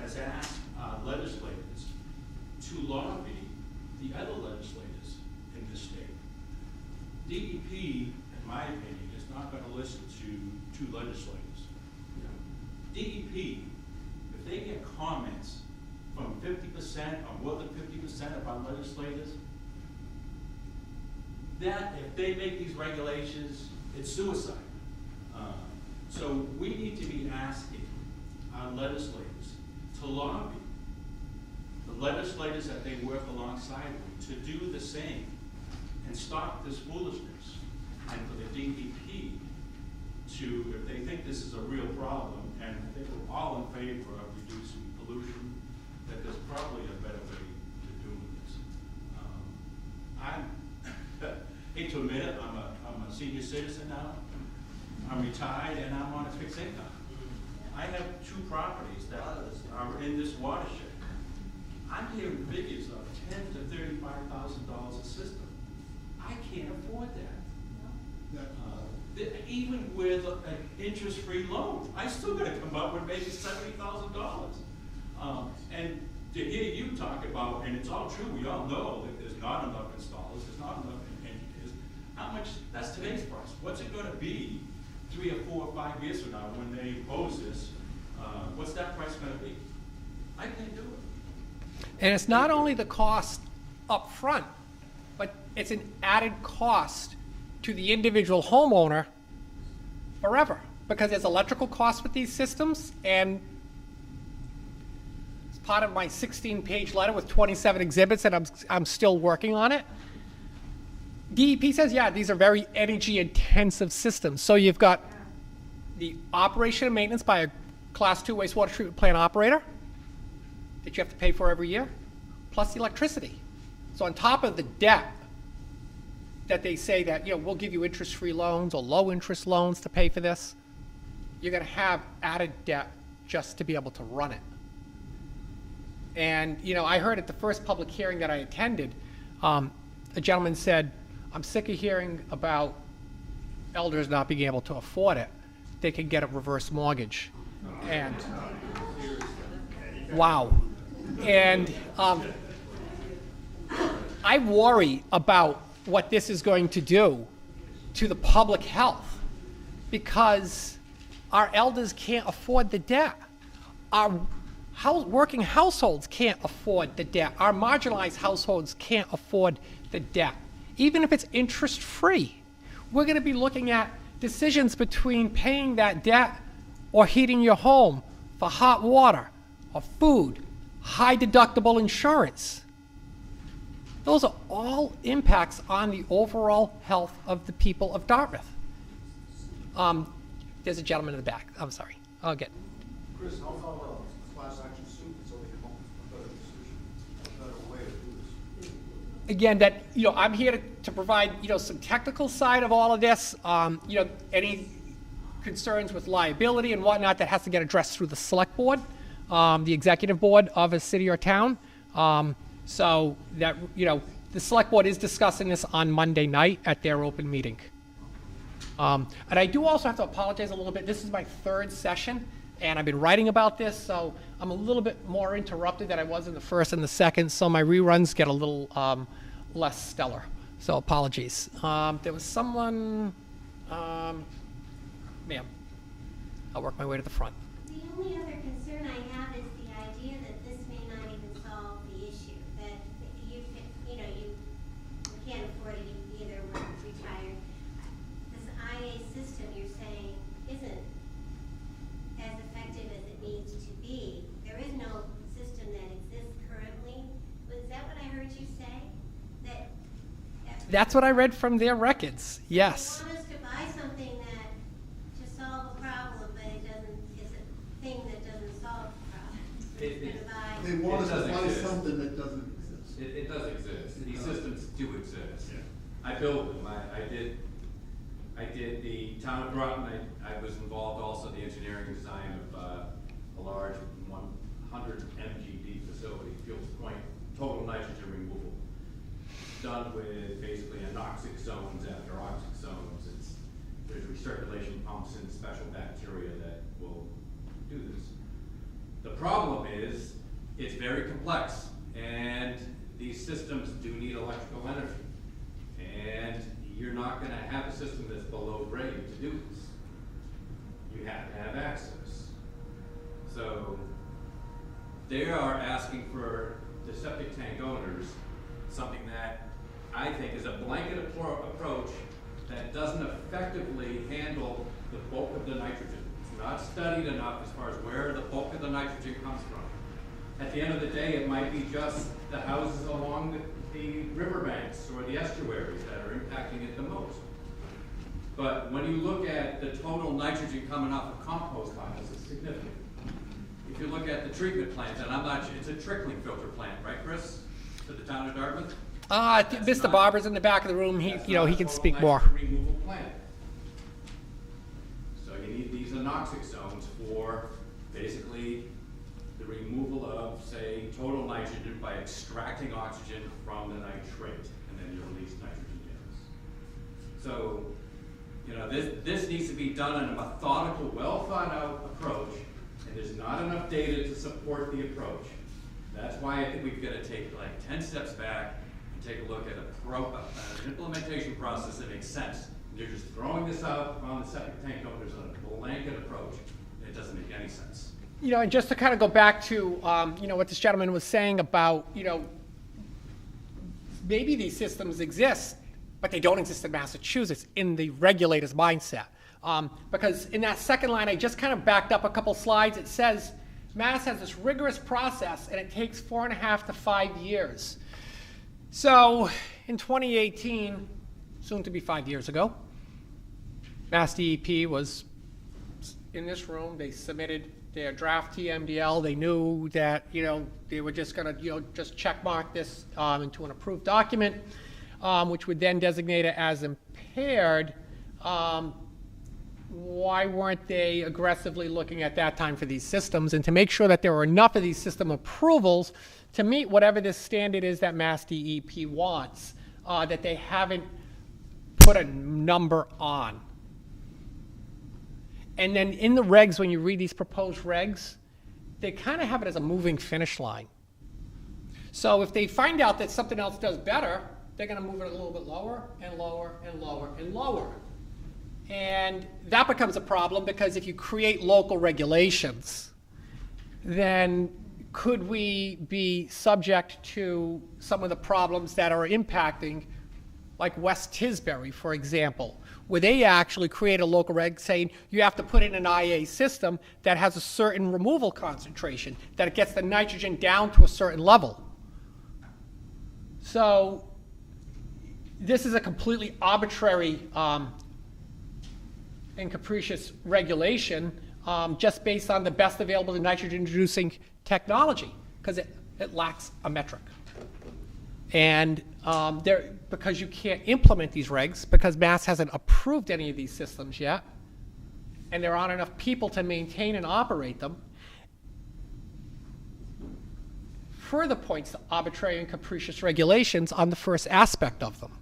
has asked our legislators to lobby the other legislators in this state. DEP, in my opinion, is not going to listen to two legislators. DEP, if they get comments from 50% or more than 50% of our legislators, that if they make these regulations, it's suicide. So we need to be asking our legislators to lobby the legislators that they work alongside with to do the same and stop this foolishness. And for the DEP to, if they think this is a real problem, and I think we're all in favor of reducing pollution, that there's probably a better way to do this. I hate to admit it, I'm a senior citizen now. I'm retired and I'm on a fixed income. I have two properties that are in this watershed. I'm hearing figures of $10,000 to $35,000 a system. I can't afford that. Even with an interest-free loan, I still got to come up with maybe $70,000. And to hear you talk about, and it's all true, we all know that there's not enough installers, there's not enough engineers. How much? That's today's price. What's it going to be 3 or 4 or 5 years from now when they impose this? What's that price going to be? I can't do it. And it's not only the cost up front, but it's an added cost to the individual homeowner forever, because there's electrical costs with these systems, and it's part of my 16-page letter with 27 exhibits, and I'm still working on it. DEP says, yeah, these are very energy-intensive systems. So you've got the operation and maintenance by a Class 2 wastewater treatment plant operator that you have to pay for every year, plus the electricity. So on top of the debt that they say that, you know, we'll give you interest-free loans or low-interest loans to pay for this, you're going to have added debt just to be able to run it. And, you know, I heard at the first public hearing that I attended, A gentleman said, I'm sick of hearing about elders not being able to afford it. They can get a reverse mortgage. And wow. And I worry about what this is going to do to the public health, because our elders can't afford the debt. Our working households can't afford the debt. Our marginalized households can't afford the debt. Even if it's interest-free, we're going to be looking at decisions between paying that debt or heating your home for hot water or food, high deductible insurance. Those are all impacts on the overall health of the people of Dartmouth. There's a gentleman in the back. I'm sorry. I'll get. Chris, how about a class action suit so they can come up with a better decision, a better way to do this? Again, that, I'm here to provide, some technical side of all of this. Any concerns with liability and whatnot that has to get addressed through the select board, the executive board of a city or town. So that, the select board is discussing this on Monday night at their open meeting. And I do also have to apologize a little bit. This is my third session, and I've been writing about this, so I'm a little bit more interrupted than I was in the first and the second, so my reruns get a little less stellar. So apologies. There was someone, ma'am, I'll work my way to the front. The only other concern I have is the idea that this may not even solve the issue, that you can't afford it either when retired. This IA system you're saying isn't as effective as it needs to be. There is no system that exists currently. Was that what I heard you say? That's what I read from their records, yes. They want us to buy something to solve a problem, but it's a thing that doesn't solve the problem. They want us to buy something that doesn't exist. It does exist. These systems do exist. Yeah. I built them. I did the town of Dartmouth. I was involved also in the engineering design of a large 100 MGD facility, Fields Point, total nitrogen removal. Done with basically anoxic zones after oxic zones. There's recirculation pumps and special bacteria that will do this. The problem is it's very complex, and these systems do need electrical energy. And you're not going to have a system that's below grade to do this. You have to have access. So they are asking for the septic tank owners something that I think is a blanket approach that doesn't effectively handle the bulk of the nitrogen. It's not studied enough as far as where the bulk of the nitrogen comes from. At the end of the day, it might be just the houses along the riverbanks or the estuaries that are impacting it the most. But when you look at the total nitrogen coming off of compost piles, it's significant. If you look at the treatment plants, and it's a trickling filter plant, right, Chris, for the town of Dartmouth? Mr. Barber's in the back of the room. He can speak more. Removal plant. So you need these anoxic zones for basically the removal of, say, total nitrogen by extracting oxygen from the nitrate, and then you release nitrogen gas. So, this needs to be done in a methodical, well thought out approach, and there's not enough data to support the approach. That's why I think we've got to take like 10 steps back and take a look at an implementation process that makes sense. You're just throwing this out on the septic tank owners on a blanket approach. It doesn't make any sense. And just to kind of go back to, what this gentleman was saying about, maybe these systems exist, but they don't exist in Massachusetts in the regulator's mindset. Because in that second line, I just kind of backed up a couple slides. It says, Mass has this rigorous process, and it takes 4.5 to 5 years. So in 2018, soon to be 5 years ago, Mass DEP was in this room. They submitted their draft TMDL. They knew that, they were just going to, just check mark this into an approved document, which would then designate it as impaired. why weren't they aggressively looking at that time for these systems, and to make sure that there were enough of these system approvals to meet whatever this standard is that Mass DEP wants, that they haven't put a number on. And then in the regs, when you read these proposed regs, they kind of have it as a moving finish line. So if they find out that something else does better, they're going to move it a little bit lower and lower and lower and lower. And that becomes a problem, because if you create local regulations, then could we be subject to some of the problems that are impacting, like West Tisbury, for example, where they actually create a local reg saying you have to put in an IA system that has a certain removal concentration, that it gets the nitrogen down to a certain level. So this is a completely arbitrary and capricious regulation, just based on the best available nitrogen-reducing technology, because it lacks a metric. And because you can't implement these regs, because Mass hasn't approved any of these systems yet, and there aren't enough people to maintain and operate them, further points to arbitrary and capricious regulations on the first aspect of them,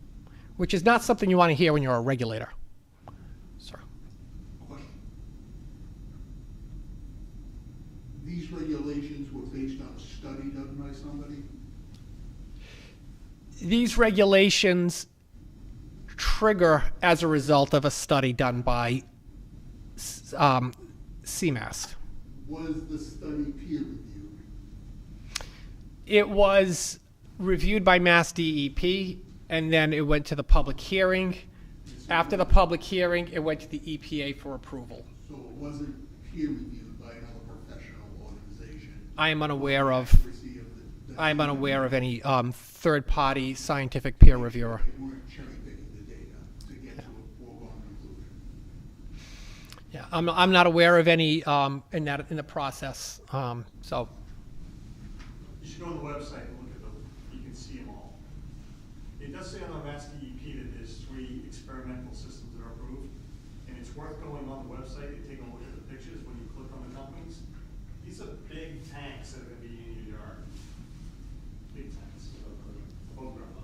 which is not something you want to hear when you're a regulator. Sir. Question. These regulations were based on a study done by somebody? These regulations trigger as a result of a study done by CMAS. Was the study peer reviewed? It was reviewed by Mass DEP, and then it went to the public hearing. After the public hearing, it went to the EPA for approval. So it wasn't peer reviewed by another professional organization? I am unaware of Accuracy of the I am unaware of any third-party scientific peer reviewer. They weren't cherry-picking the data to get to a foregone conclusion. Yeah, I'm not aware of any in the process. So You should go on the website and look at them. You can see them all. It does say on the Mass DEP that there's 3 experimental systems that are approved, and it's worth going on the website and taking a look at the pictures when you click on the companies. These are big tanks that are going to be in your yard. Big tanks. Above ground.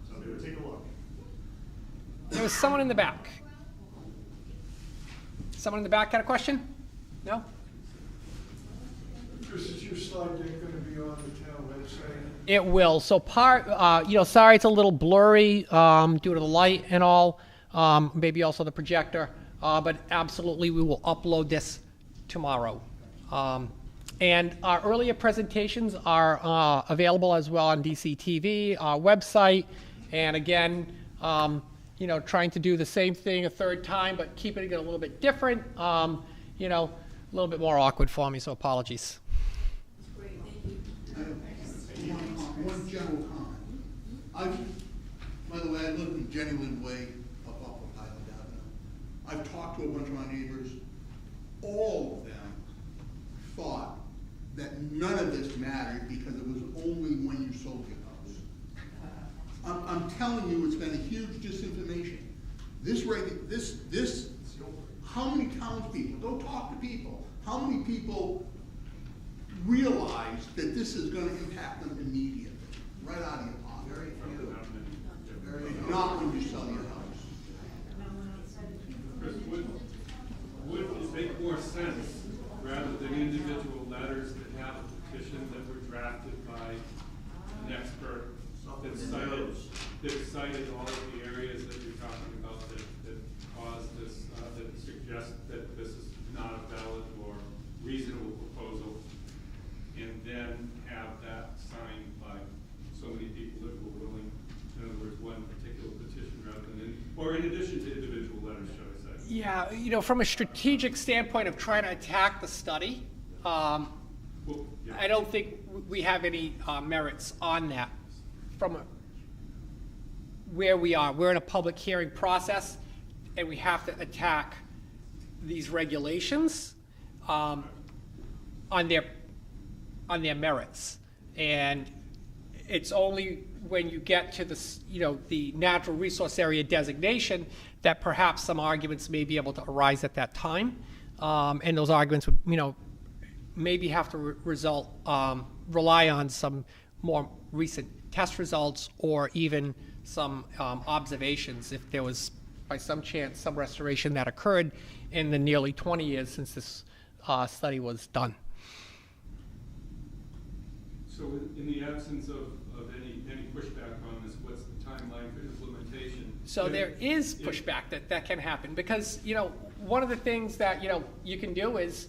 So they would take a look. there was someone in the back. Someone in the back had a question? No? Chris, is your slide deck going to be on the town website? It will. So sorry, it's a little blurry due to the light and all, maybe also the projector, but absolutely we will upload this tomorrow. And our earlier presentations are available as well on DCTV, our website, and again, trying to do the same thing a third time, but keeping it a little bit different, a little bit more awkward for me, so apologies. One general comment. By the way, I live in Jenny Lynn Way, up off of Highland Avenue. I've talked to a bunch of my neighbors. All of them thought that none of this mattered because it was only when you sold your house. I'm telling you, it's been a huge disinformation. How many townspeople, go talk to people, how many people realize that this is going to impact them immediately, right out of your pocket? Very few. Not when you sell your house. Chris, would it make more sense, rather than individual letters, that have a petition that were drafted by an expert that cited all of the areas that you're talking about that caused this, that suggest that this is not a valid or reasonable proposal, and then have that signed by so many people that were willing, in other words, one particular petition rather than, or in addition to individual letters, shall I say? Yeah, from a strategic standpoint of trying to attack the study, I don't think we have any merits on that. From where we are, we're in a public hearing process, and we have to attack these regulations on their merits. And it's only when you get to this, the natural resource area designation that perhaps some arguments may be able to arise at that time. And those arguments would, maybe have to rely on some more recent test results or even some observations if there was, by some chance, some restoration that occurred in the nearly 20 years since this study was done. So in the absence of any pushback on this, what's the timeline for implementation? So there is pushback that can happen because, one of the things that, you can do is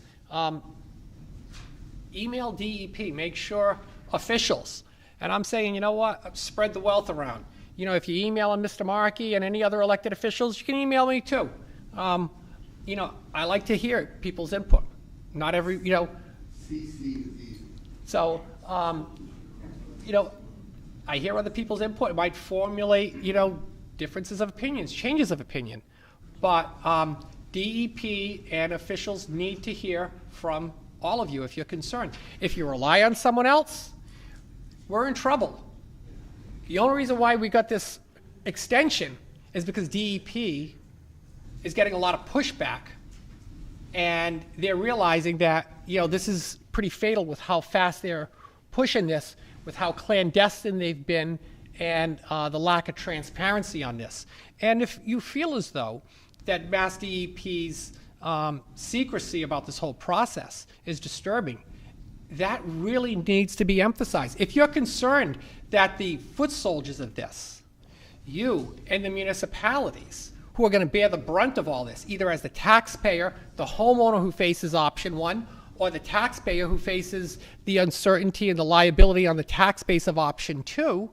email DEP, make sure officials, and I'm saying, you know what, spread the wealth around. If you email Mr. Markey and any other elected officials, you can email me too. I like to hear people's input. Not every, CC is easy. So, I hear other people's input. It might formulate, differences of opinions, changes of opinion. But DEP and officials need to hear from all of you if you're concerned. If you rely on someone else, we're in trouble. The only reason why we got this extension is because DEP is getting a lot of pushback, and they're realizing that, this is pretty fatal with how fast they're pushing this, with how clandestine they've been, and the lack of transparency on this. And if you feel as though that Mass DEP's secrecy about this whole process is disturbing, that really needs to be emphasized. If you're concerned that the foot soldiers of this, you and the municipalities who are going to bear the brunt of all this, either as the taxpayer, the homeowner who faces option one, or the taxpayer who faces the uncertainty and the liability on the tax base of option two,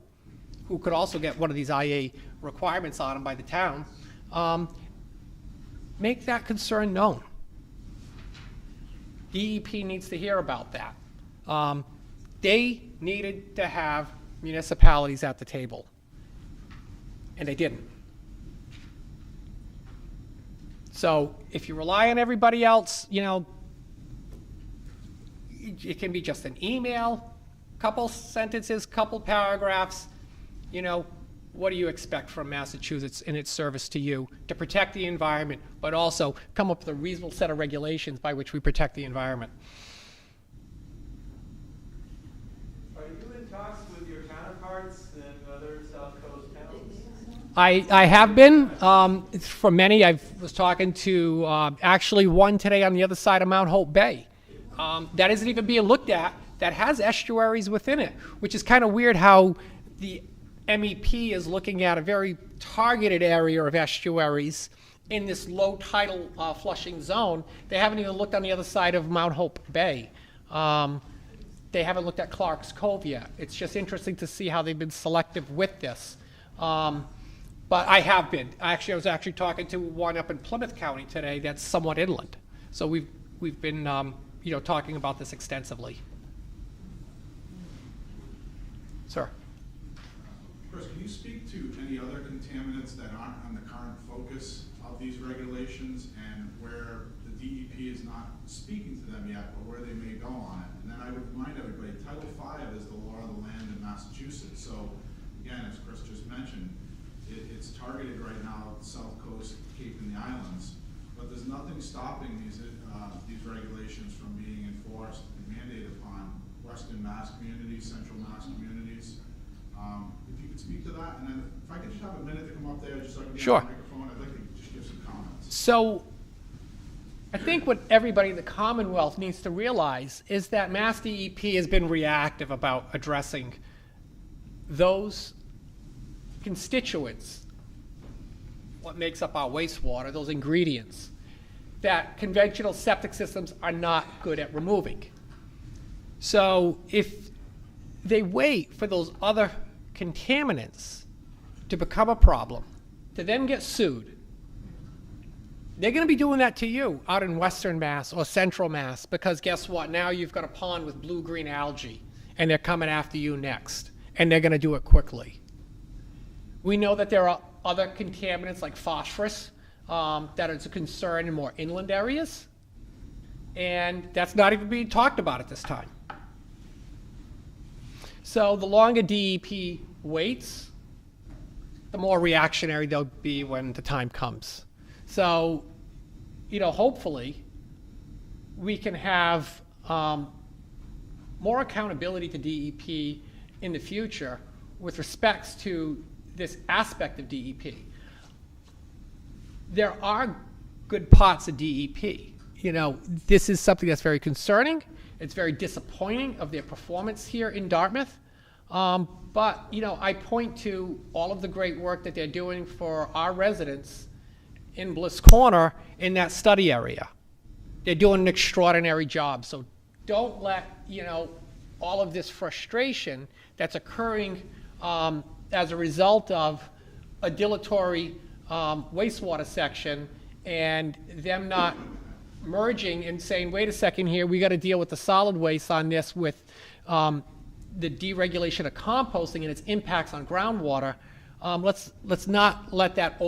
who could also get one of these IA requirements on them by the town, make that concern known. DEP needs to hear about that. They needed to have municipalities at the table, and they didn't. So if you rely on everybody else, it can be just an email, couple sentences, couple paragraphs. What do you expect from Massachusetts in its service to you to protect the environment, but also come up with a reasonable set of regulations by which we protect the environment? Are you in talks with your counterparts in other South Coast towns? I have been. For many, I was talking to actually one today on the other side of Mount Hope Bay. That isn't even being looked at, that has estuaries within it, which is kind of weird how the MEP is looking at a very targeted area of estuaries in this low tidal flushing zone. They haven't even looked on the other side of Mount Hope Bay. They haven't looked at Clark's Cove yet. It's just interesting to see how they've been selective with this. But I have been. I was actually talking to one up in Plymouth County today that's somewhat inland. So we've been talking about this extensively. Sir. Chris, can you speak to any other contaminants that aren't on the current focus of these regulations and where the DEP is not speaking to them yet, or where they may go on it? And then I would remind everybody, Title V is the law of the land in Massachusetts. So again, as Chris just mentioned, it's targeted right now at the South Coast, Cape and the islands, but there's nothing stopping these regulations from being enforced and mandated upon Western Mass communities, Central Mass communities. If you could speak to that, and then if I could just have a minute to come up there just so I can get on the microphone, I'd like to just give some comments. So I think what everybody in the Commonwealth needs to realize is that Mass DEP has been reactive about addressing those constituents, what makes up our wastewater, those ingredients, that conventional septic systems are not good at removing. So if they wait for those other contaminants to become a problem, to then get sued, they're going to be doing that to you out in Western Mass or Central Mass, because guess what? Now you've got a pond with blue-green algae, and they're coming after you next, and they're going to do it quickly. We know that there are other contaminants like phosphorus that is a concern in more inland areas, and that's not even being talked about at this time. So the longer DEP waits, the more reactionary they'll be when the time comes. So, hopefully we can have more accountability to DEP in the future with respects to this aspect of DEP. There are good parts of DEP. This is something that's very concerning. It's very disappointing of their performance here in Dartmouth. But I point to all of the great work that they're doing for our residents in Bliss Corner in that study area. They're doing an extraordinary job. So don't let, all of this frustration that's occurring as a result of a dilatory wastewater section and them not merging and saying, wait a second here, we got to deal with the solid waste on this with the deregulation of composting and its impacts on groundwater. Let's not let that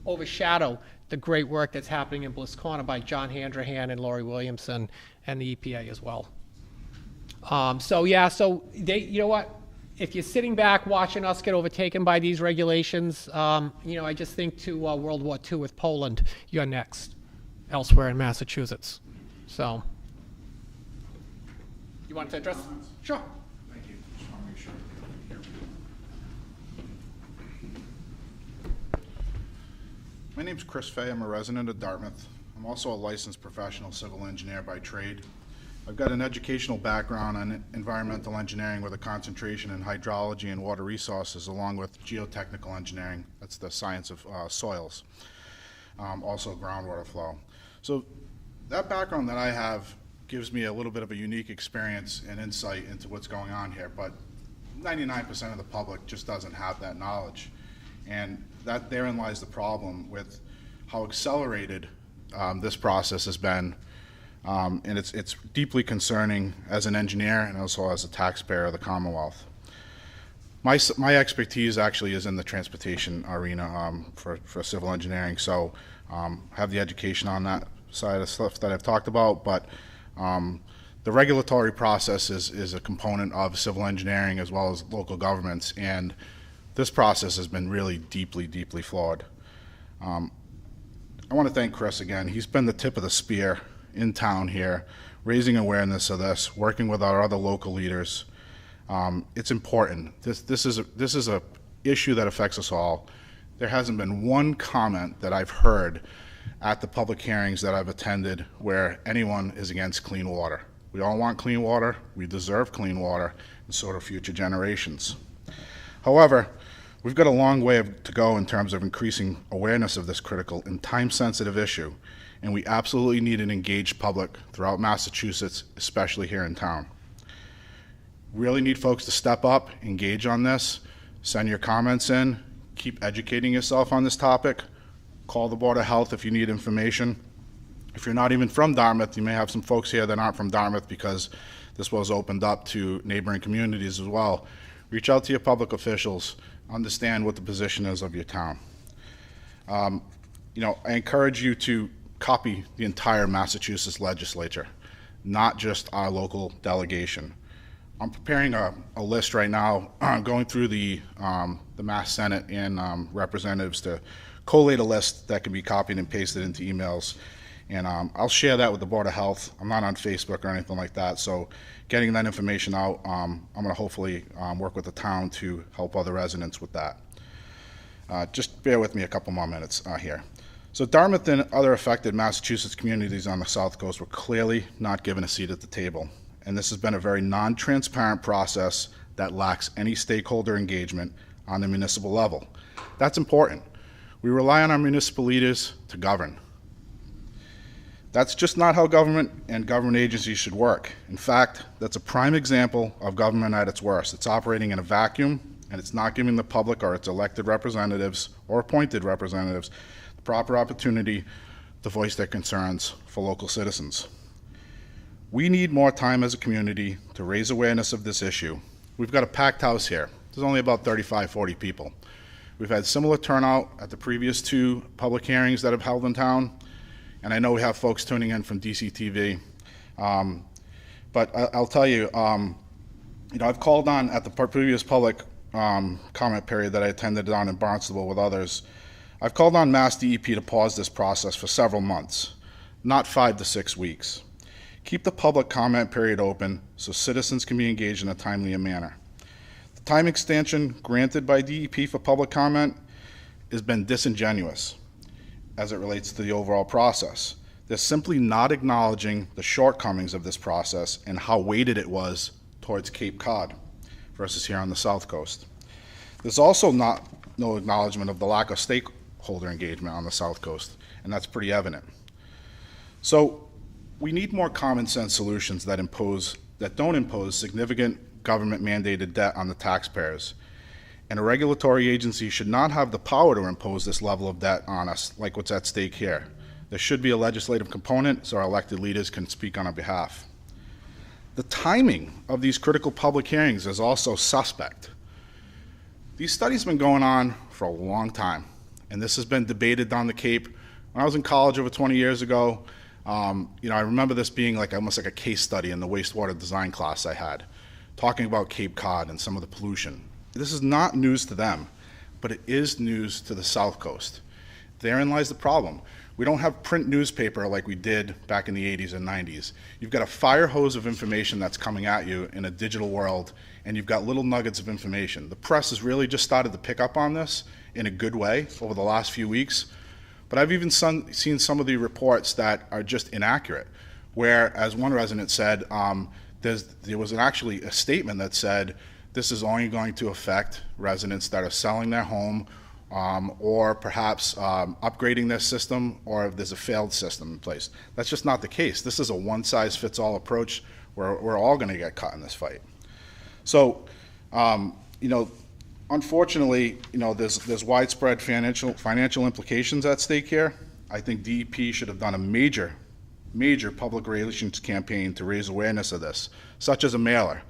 overshadow the great work that's happening in Bliss Corner by John Handrahan and Lori Williamson and the EPA as well. So they, what? If you're sitting back watching us get overtaken by these regulations, I just think to World War II with Poland, you're next, elsewhere in Massachusetts. So, you want to address? Sure. Thank you. Just want to make sure you hear me. My name's Chris Fay. I'm a resident of Dartmouth. I'm also a licensed professional civil engineer by trade. I've got an educational background on environmental engineering with a concentration in hydrology and water resources, along with geotechnical engineering. That's the science of soils, also groundwater flow. So that background that I have gives me a little bit of a unique experience and insight into what's going on here, but 99% of the public just doesn't have that knowledge. And therein lies the problem with how accelerated this process has been. And it's deeply concerning as an engineer and also as a taxpayer of the Commonwealth. My expertise actually is in the transportation arena for civil engineering, so have the education on that side of stuff that I've talked about, but the regulatory process is a component of civil engineering as well as local governments, and this process has been really deeply, deeply flawed. I want to thank Chris again. He's been the tip of the spear in town here, raising awareness of this, working with our other local leaders. It's important. This is a issue that affects us all. There hasn't been one comment that I've heard at the public hearings that I've attended where anyone is against clean water. We all want clean water, we deserve clean water, and so do future generations. However, we've got a long way to go in terms of increasing awareness of this critical and time-sensitive issue, and we absolutely need an engaged public throughout Massachusetts, especially here in town. We really need folks to step up, engage on this, send your comments in, keep educating yourself on this topic, call the Board of Health if you need information. If you're not even from Dartmouth, you may have some folks here that aren't from Dartmouth because this was opened up to neighboring communities as well. Reach out to your public officials, understand what the position is of your town. I encourage you to copy the entire Massachusetts legislature, not just our local delegation. I'm preparing a list right now, going through the Mass Senate and representatives to collate a list that can be copied and pasted into emails. And I'll share that with the Board of Health. I'm not on Facebook or anything like that, so getting that information out, I'm going to hopefully work with the town to help other residents with that. Just bear with me a couple more minutes here. So Dartmouth and other affected Massachusetts communities on the South Coast were clearly not given a seat at the table. And this has been a very non-transparent process that lacks any stakeholder engagement on the municipal level. That's important. We rely on our municipal leaders to govern. That's just not how government and government agencies should work. In fact, that's a prime example of government at its worst. It's operating in a vacuum, and it's not giving the public or its elected representatives or appointed representatives the proper opportunity to voice their concerns for local citizens. We need more time as a community to raise awareness of this issue. We've got a packed house here. There's only about 35, 40 people. We've had similar turnout at the previous two public hearings that have held in town, and I know we have folks tuning in from DCTV. But I'll tell you, I've called on at the previous public comment period that I attended down in Barnstable with others. I've called on Mass DEP to pause this process for several months, not 5 to 6 weeks. Keep the public comment period open so citizens can be engaged in a timely manner. The time extension granted by DEP for public comment has been disingenuous as it relates to the overall process. They're simply not acknowledging the shortcomings of this process and how weighted it was towards Cape Cod versus here on the South Coast. There's also no acknowledgement of the lack of stakeholder engagement on the South Coast, and that's pretty evident. So we need more common sense solutions that don't impose significant government mandated debt on the taxpayers. And a regulatory agency should not have the power to impose this level of debt on us like what's at stake here. There should be a legislative component so our elected leaders can speak on our behalf. The timing of these critical public hearings is also suspect. These studies have been going on for a long time, and this has been debated down the Cape. When I was in college over 20 years ago, I remember this being almost like a case study in the wastewater design class I had, talking about Cape Cod and some of the pollution. This is not news to them, but it is news to the South Coast. Therein lies the problem. We don't have print newspaper like we did back in the 80s and 90s. You've got a fire hose of information that's coming at you in a digital world, and you've got little nuggets of information. The press has really just started to pick up on this in a good way over the last few weeks, but I've even seen some of the reports that are just inaccurate, where, as one resident said, there was actually a statement that said this is only going to affect residents that are selling their home or perhaps upgrading their system, or if there's a failed system in place. That's just not the case. This is a one-size-fits-all approach where we're all going to get caught in this fight. So, unfortunately, there's widespread financial implications at stake here. I think DEP should have done a major public relations campaign to raise awareness of this, such as a mailer.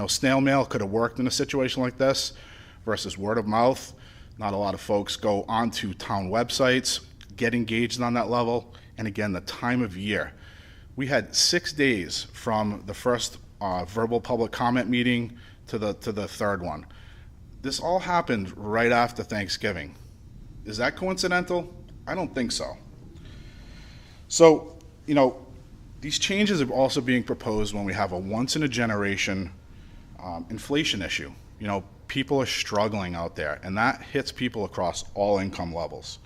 Snail mail could have worked in a situation like this versus word of mouth. Not a lot of folks go onto town websites, get engaged on that level, and again, the time of year. We had 6 days from the first verbal public comment meeting to the third one. This all happened right after Thanksgiving. Is that coincidental? I don't think so. So, these changes are also being proposed when we have a once-in-a-generation inflation issue. People are struggling out there, and that hits people across all income levels.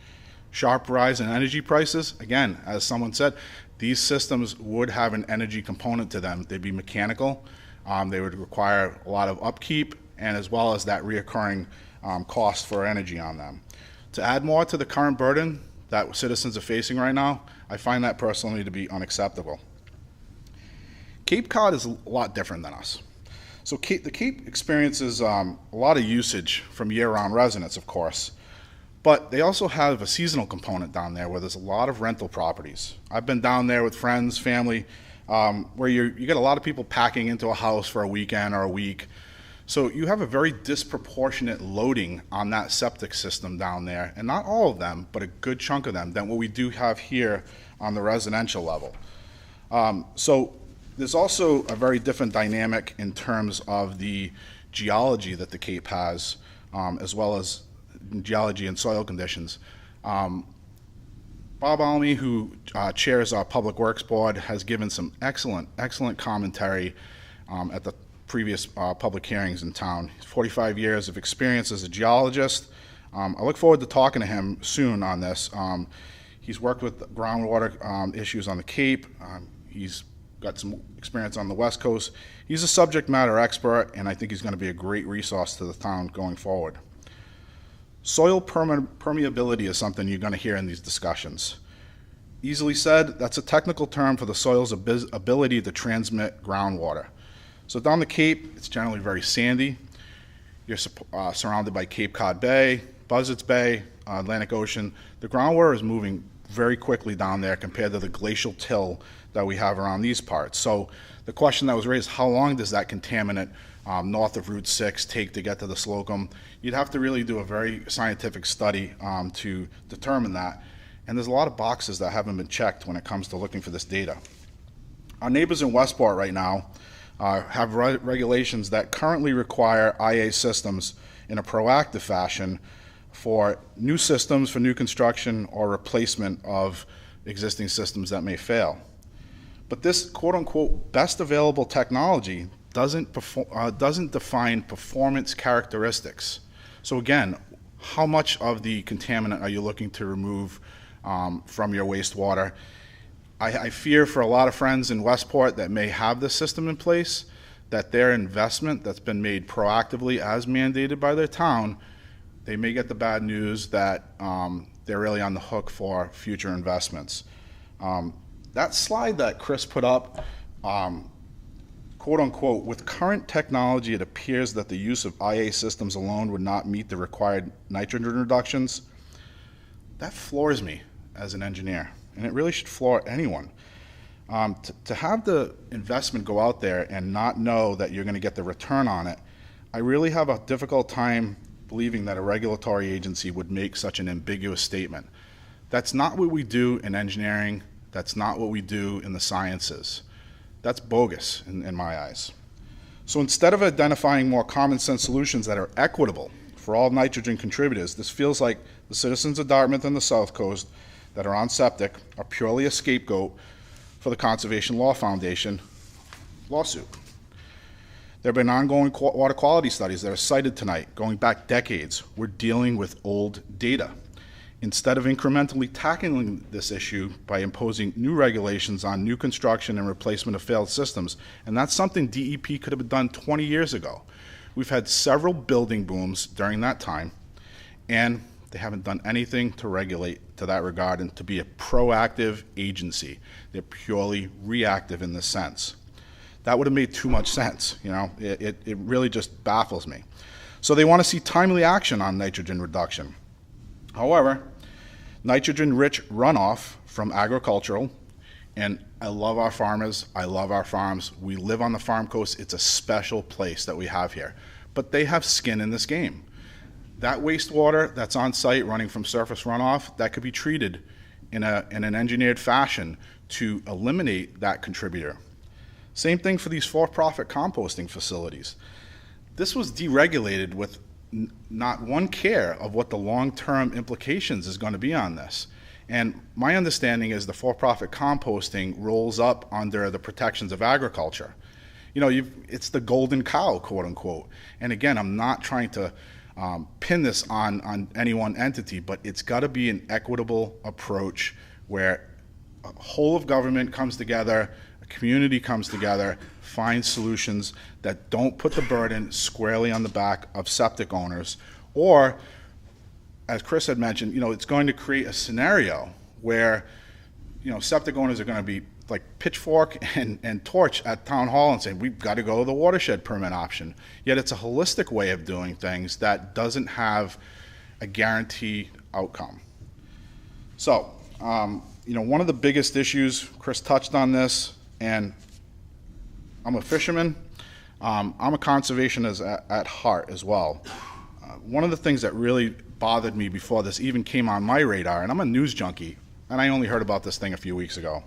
Sharp rise in energy prices, again, as someone said, these systems would have an energy component to them. They'd be mechanical. They would require a lot of upkeep, and as well as that reoccurring cost for energy on them. To add more to the current burden that citizens are facing right now, I find that personally to be unacceptable. Cape Cod is a lot different than us. So the Cape experiences a lot of usage from year-round residents, of course, but they also have a seasonal component down there where there's a lot of rental properties. I've been down there with friends, family, where you get a lot of people packing into a house for a weekend or a week. So you have a very disproportionate loading on that septic system down there, and not all of them, but a good chunk of them, than what we do have here on the residential level. So there's also a very different dynamic in terms of the geology that the Cape has, as well as geology and soil conditions. Bob Almy, who chairs our Public Works Board, has given some excellent commentary at the previous public hearings in town. He's 45 years of experience as a geologist. I look forward to talking to him soon on this. He's worked with groundwater issues on the Cape. He's got some experience on the West Coast. He's a subject matter expert, and I think he's going to be a great resource to the town going forward. Soil permeability is something you're going to hear in these discussions. Easily said, that's a technical term for the soil's ability to transmit groundwater. So down the Cape, it's generally very sandy. You're surrounded by Cape Cod Bay, Buzzards Bay, Atlantic Ocean. The groundwater is moving very quickly down there compared to the glacial till that we have around these parts. So the question that was raised, how long does that contaminant north of Route 6 take to get to the Slocum? You'd have to really do a very scientific study to determine that. And there's a lot of boxes that haven't been checked when it comes to looking for this data. Our neighbors in Westport right now, have regulations that currently require IA systems in a proactive fashion for new systems, for new construction, or replacement of existing systems that may fail. But this quote-unquote best available technology doesn't define performance characteristics. So again, how much of the contaminant are you looking to remove from your wastewater? I fear for a lot of friends in Westport that may have this system in place, that their investment that's been made proactively as mandated by their town, they may get the bad news that they're really on the hook for future investments. That slide that Chris put up, quote unquote, with current technology, it appears that the use of IA systems alone would not meet the required nitrogen reductions. That floors me as an engineer, and it really should floor anyone. To have the investment go out there and not know that you're going to get the return on it, I really have a difficult time believing that a regulatory agency would make such an ambiguous statement. That's not what we do in engineering. That's not what we do in the sciences. That's bogus in my eyes. So instead of identifying more common sense solutions that are equitable for all nitrogen contributors, this feels like the citizens of Dartmouth and the South Coast that are on septic are purely a scapegoat for the Conservation Law Foundation lawsuit. There have been ongoing water quality studies that are cited tonight, going back decades. We're dealing with old data. Instead of incrementally tackling this issue by imposing new regulations on new construction and replacement of failed systems, and that's something DEP could have done 20 years ago. We've had several building booms during that time, and they haven't done anything to regulate to that regard and to be a proactive agency. They're purely reactive in this sense. That would have made too much sense, you know? It really just baffles me. So they want to see timely action on nitrogen reduction. However, nitrogen-rich runoff from agricultural, and I love our farmers, I love our farms, we live on the farm coast, it's a special place that we have here. But they have skin in this game. That wastewater that's on site running from surface runoff, that could be treated in an engineered fashion to eliminate that contributor. Same thing for these for-profit composting facilities. This was deregulated with not one care of what the long-term implications is going to be on this. And my understanding is the for-profit composting rolls up under the protections of agriculture. You know, it's the golden cow, quote unquote. And again, I'm not trying to pin this on any one entity, but it's got to be an equitable approach where a whole of government comes together, a community comes together, finds solutions that don't put the burden squarely on the back of septic owners, or, as Chris had mentioned, you know, it's going to create a scenario where, you know, septic owners are going to be like pitchfork and torch at town hall and saying, we've got to go the watershed permit option. Yet it's a holistic way of doing things that doesn't have a guaranteed outcome. So, you know, one of the biggest issues, Chris touched on this, and I'm a fisherman, I'm a conservationist at heart as well. One of the things that really bothered me before this even came on my radar, and I'm a news junkie, and I only heard about this thing a few weeks ago,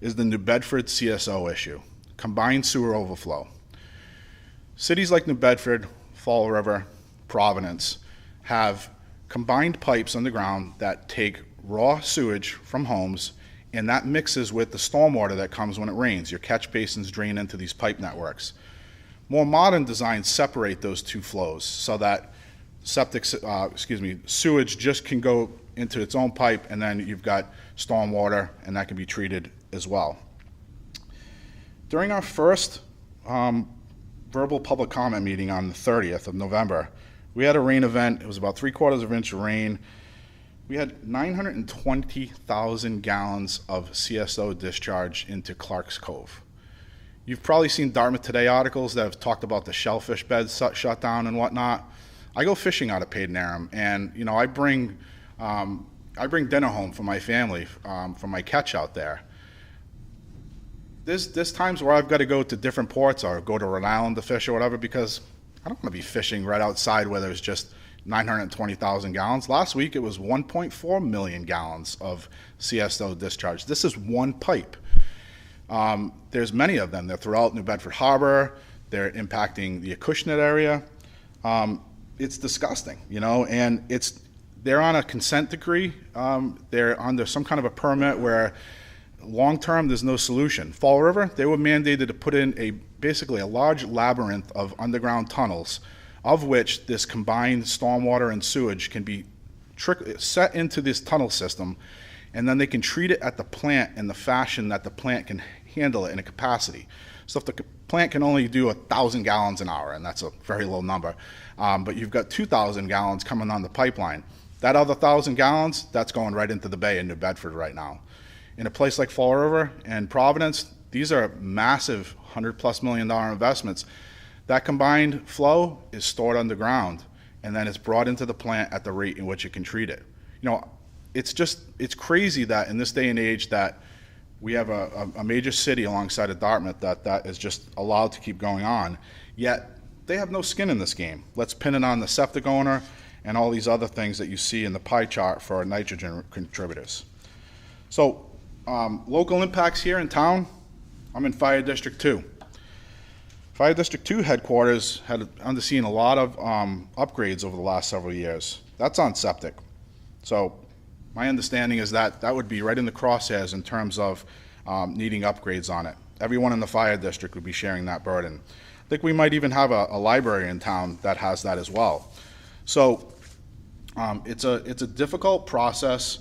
is the New Bedford CSO issue, combined sewer overflow. Cities like New Bedford, Fall River, Providence have combined pipes underground that take raw sewage from homes, and that mixes with the stormwater that comes when it rains. Your catch basins drain into these pipe networks. More modern designs separate those two flows so that sewage just can go into its own pipe, and then you've got stormwater, and that can be treated as well. During our first verbal public comment meeting on the 30th of November, we had a rain event. It was about 3/4 of an inch of rain. We had 920,000 gallons of CSO discharge into Clark's Cove. You've probably seen Dartmouth Today articles that have talked about the shellfish beds shut down and whatnot. I go fishing out of Paden, and you know, I bring dinner home for my family from my catch out there. There's times where I've got to go to different ports or go to Rhode Island to fish or whatever, because I don't want to be fishing right outside where there's just 920,000 gallons. Last week it was 1.4 million gallons of CSO discharge. This is one pipe. There's many of them. They're throughout New Bedford Harbor. They're impacting the Acushnet area. It's disgusting, you know, and they're on a consent decree. They're under some kind of a permit where long-term there's no solution. Fall River, they were mandated to put in basically a large labyrinth of underground tunnels, of which this combined stormwater and sewage can be set into this tunnel system, and then they can treat it at the plant in the fashion that the plant can handle it in a capacity. So if the plant can only do 1,000 gallons an hour, and that's a very low number, but you've got 2,000 gallons coming on the pipeline, that other 1,000 gallons, that's going right into the bay in New Bedford right now. In a place like Fall River and Providence, these are massive $100+ million investments. That combined flow is stored underground, and then it's brought into the plant at the rate in which it can treat it. You know, it's crazy that in this day and age that we have a major city alongside of Dartmouth that is just allowed to keep going on, yet they have no skin in this game. Let's pin it on the septic owner and all these other things that you see in the pie chart for our nitrogen contributors. So, local impacts here in town, I'm in Fire District 2. Fire District 2 headquarters had underseen a lot of upgrades over the last several years. That's on septic. So my understanding is that that would be right in the crosshairs in terms of needing upgrades on it. Everyone in the fire district would be sharing that burden. I think we might even have a library in town that has that as well. So it's a difficult process.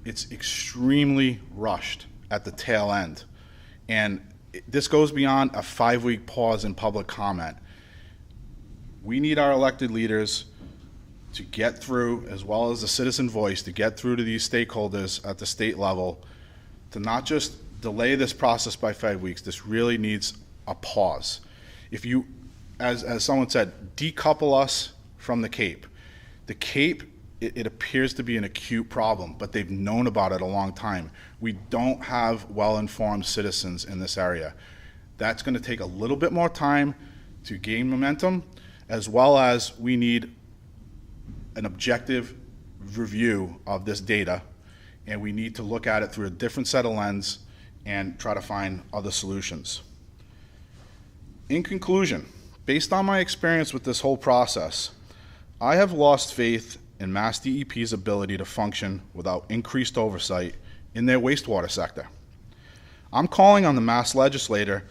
It's extremely rushed at the tail end. And this goes beyond a 5-week pause in public comment. We need our elected leaders to get through, as well as the citizen voice, to get through to these stakeholders at the state level, to not just delay this process by 5 weeks. This really needs a pause. If you, as someone said, decouple us from the Cape. The Cape, it appears to be an acute problem, but they've known about it a long time. We don't have well-informed citizens in this area. That's going to take a little bit more time to gain momentum, as well as we need an objective review of this data, and we need to look at it through a different set of lens and try to find other solutions. In conclusion, based on my experience with this whole process, I have lost faith in Mass DEP's ability to function without increased oversight in their wastewater sector. I'm calling on the Mass Legislature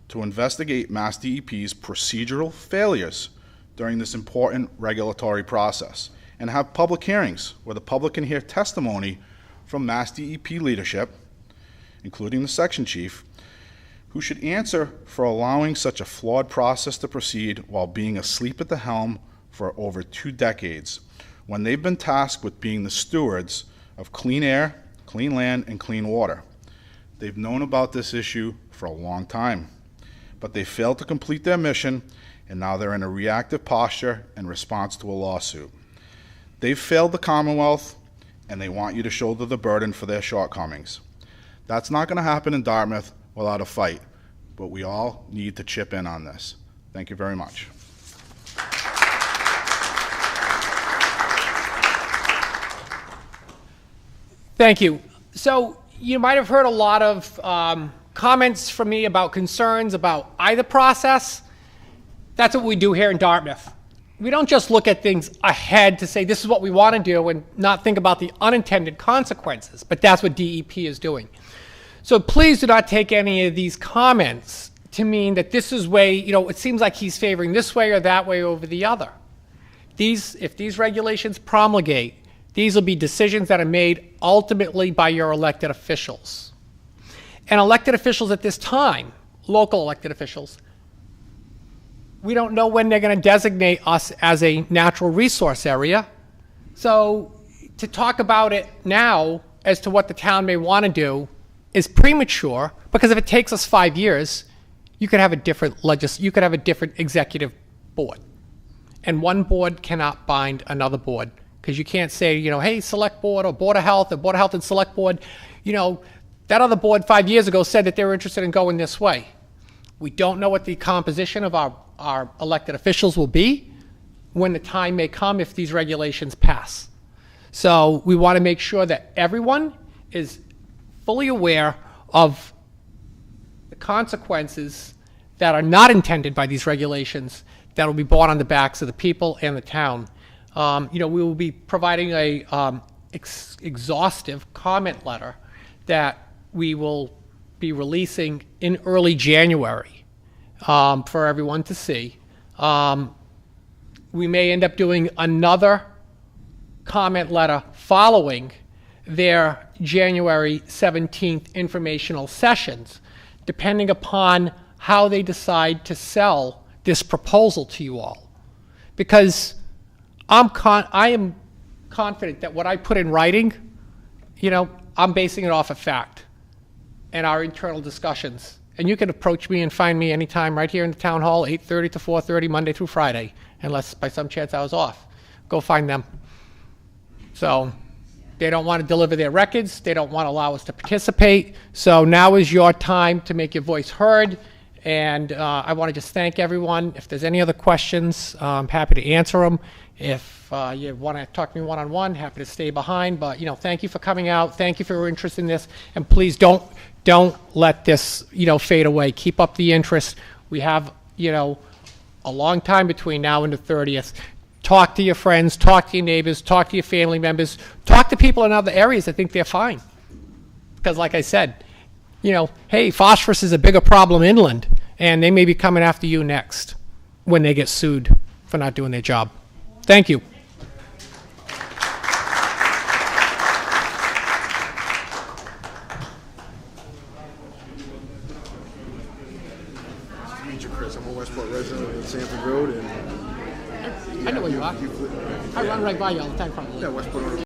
to investigate Mass DEP's procedural failures during this important regulatory process and have public hearings where the public can hear testimony from Mass DEP leadership, including the section chief, who should answer for allowing such a flawed process to proceed while being asleep at the helm for over 2 decades, when they've been tasked with being the stewards of clean air, clean land, and clean water. They've known about this issue for a long time, but they failed to complete their mission, and now they're in a reactive posture in response to a lawsuit. They've failed the Commonwealth, and they want you to shoulder the burden for their shortcomings. That's not going to happen in Dartmouth without a fight, but we all need to chip in on this. Thank you very much. Thank you. So you might have heard a lot of comments from me about concerns about either process. That's what we do here in Dartmouth. We don't just look at things ahead to say this is what we want to do and not think about the unintended consequences, but that's what DEP is doing. So please do not take any of these comments to mean that this is way, it seems like he's favoring this way or that way over the other. If these regulations promulgate, these will be decisions that are made ultimately by your elected officials. And elected officials at this time, local elected officials, we don't know when they're going to designate us as a natural resource area. So to talk about it now as to what the town may want to do is premature, because if it takes us 5 years, you could have a different executive board. And one board cannot bind another board, because you can't say, hey, select board or Board of Health and select board, that other board 5 years ago said that they were interested in going this way. We don't know what the composition of our elected officials will be when the time may come if these regulations pass. So we want to make sure that everyone is fully aware of the consequences that are not intended by these regulations that will be borne on the backs of the people and the town. We will be providing a exhaustive comment letter that we will be releasing in early January for everyone to see. We may end up doing another comment letter following their January 17th informational sessions, depending upon how they decide to sell this proposal to you all. Because I am confident that what I put in writing, I'm basing it off of fact and our internal discussions. And you can approach me and find me anytime right here in the town hall, 8:30 to 4:30, Monday through Friday, unless by some chance I was off. Go find them. So they don't want to deliver their records. They don't want to allow us to participate. So now is your time to make your voice heard. And I want to just thank everyone. If there's any other questions, I'm happy to answer them. If you want to talk to me one-on-one, happy to stay behind. But, thank you for coming out. Thank you for your interest in this. And please don't let this, fade away. Keep up the interest. We have, a long time between now and the 30th. Talk to your friends, talk to your neighbors, talk to your family members, talk to people in other areas that think they're fine. Because like I said, hey, phosphorus is a bigger problem inland, and they may be coming after you next when they get sued for not doing their job. Thank you. Meet you, Chris. I'm a Westport resident of Sanford Road, and I know where you are. I run right by you all the time, probably. Yeah, Westport.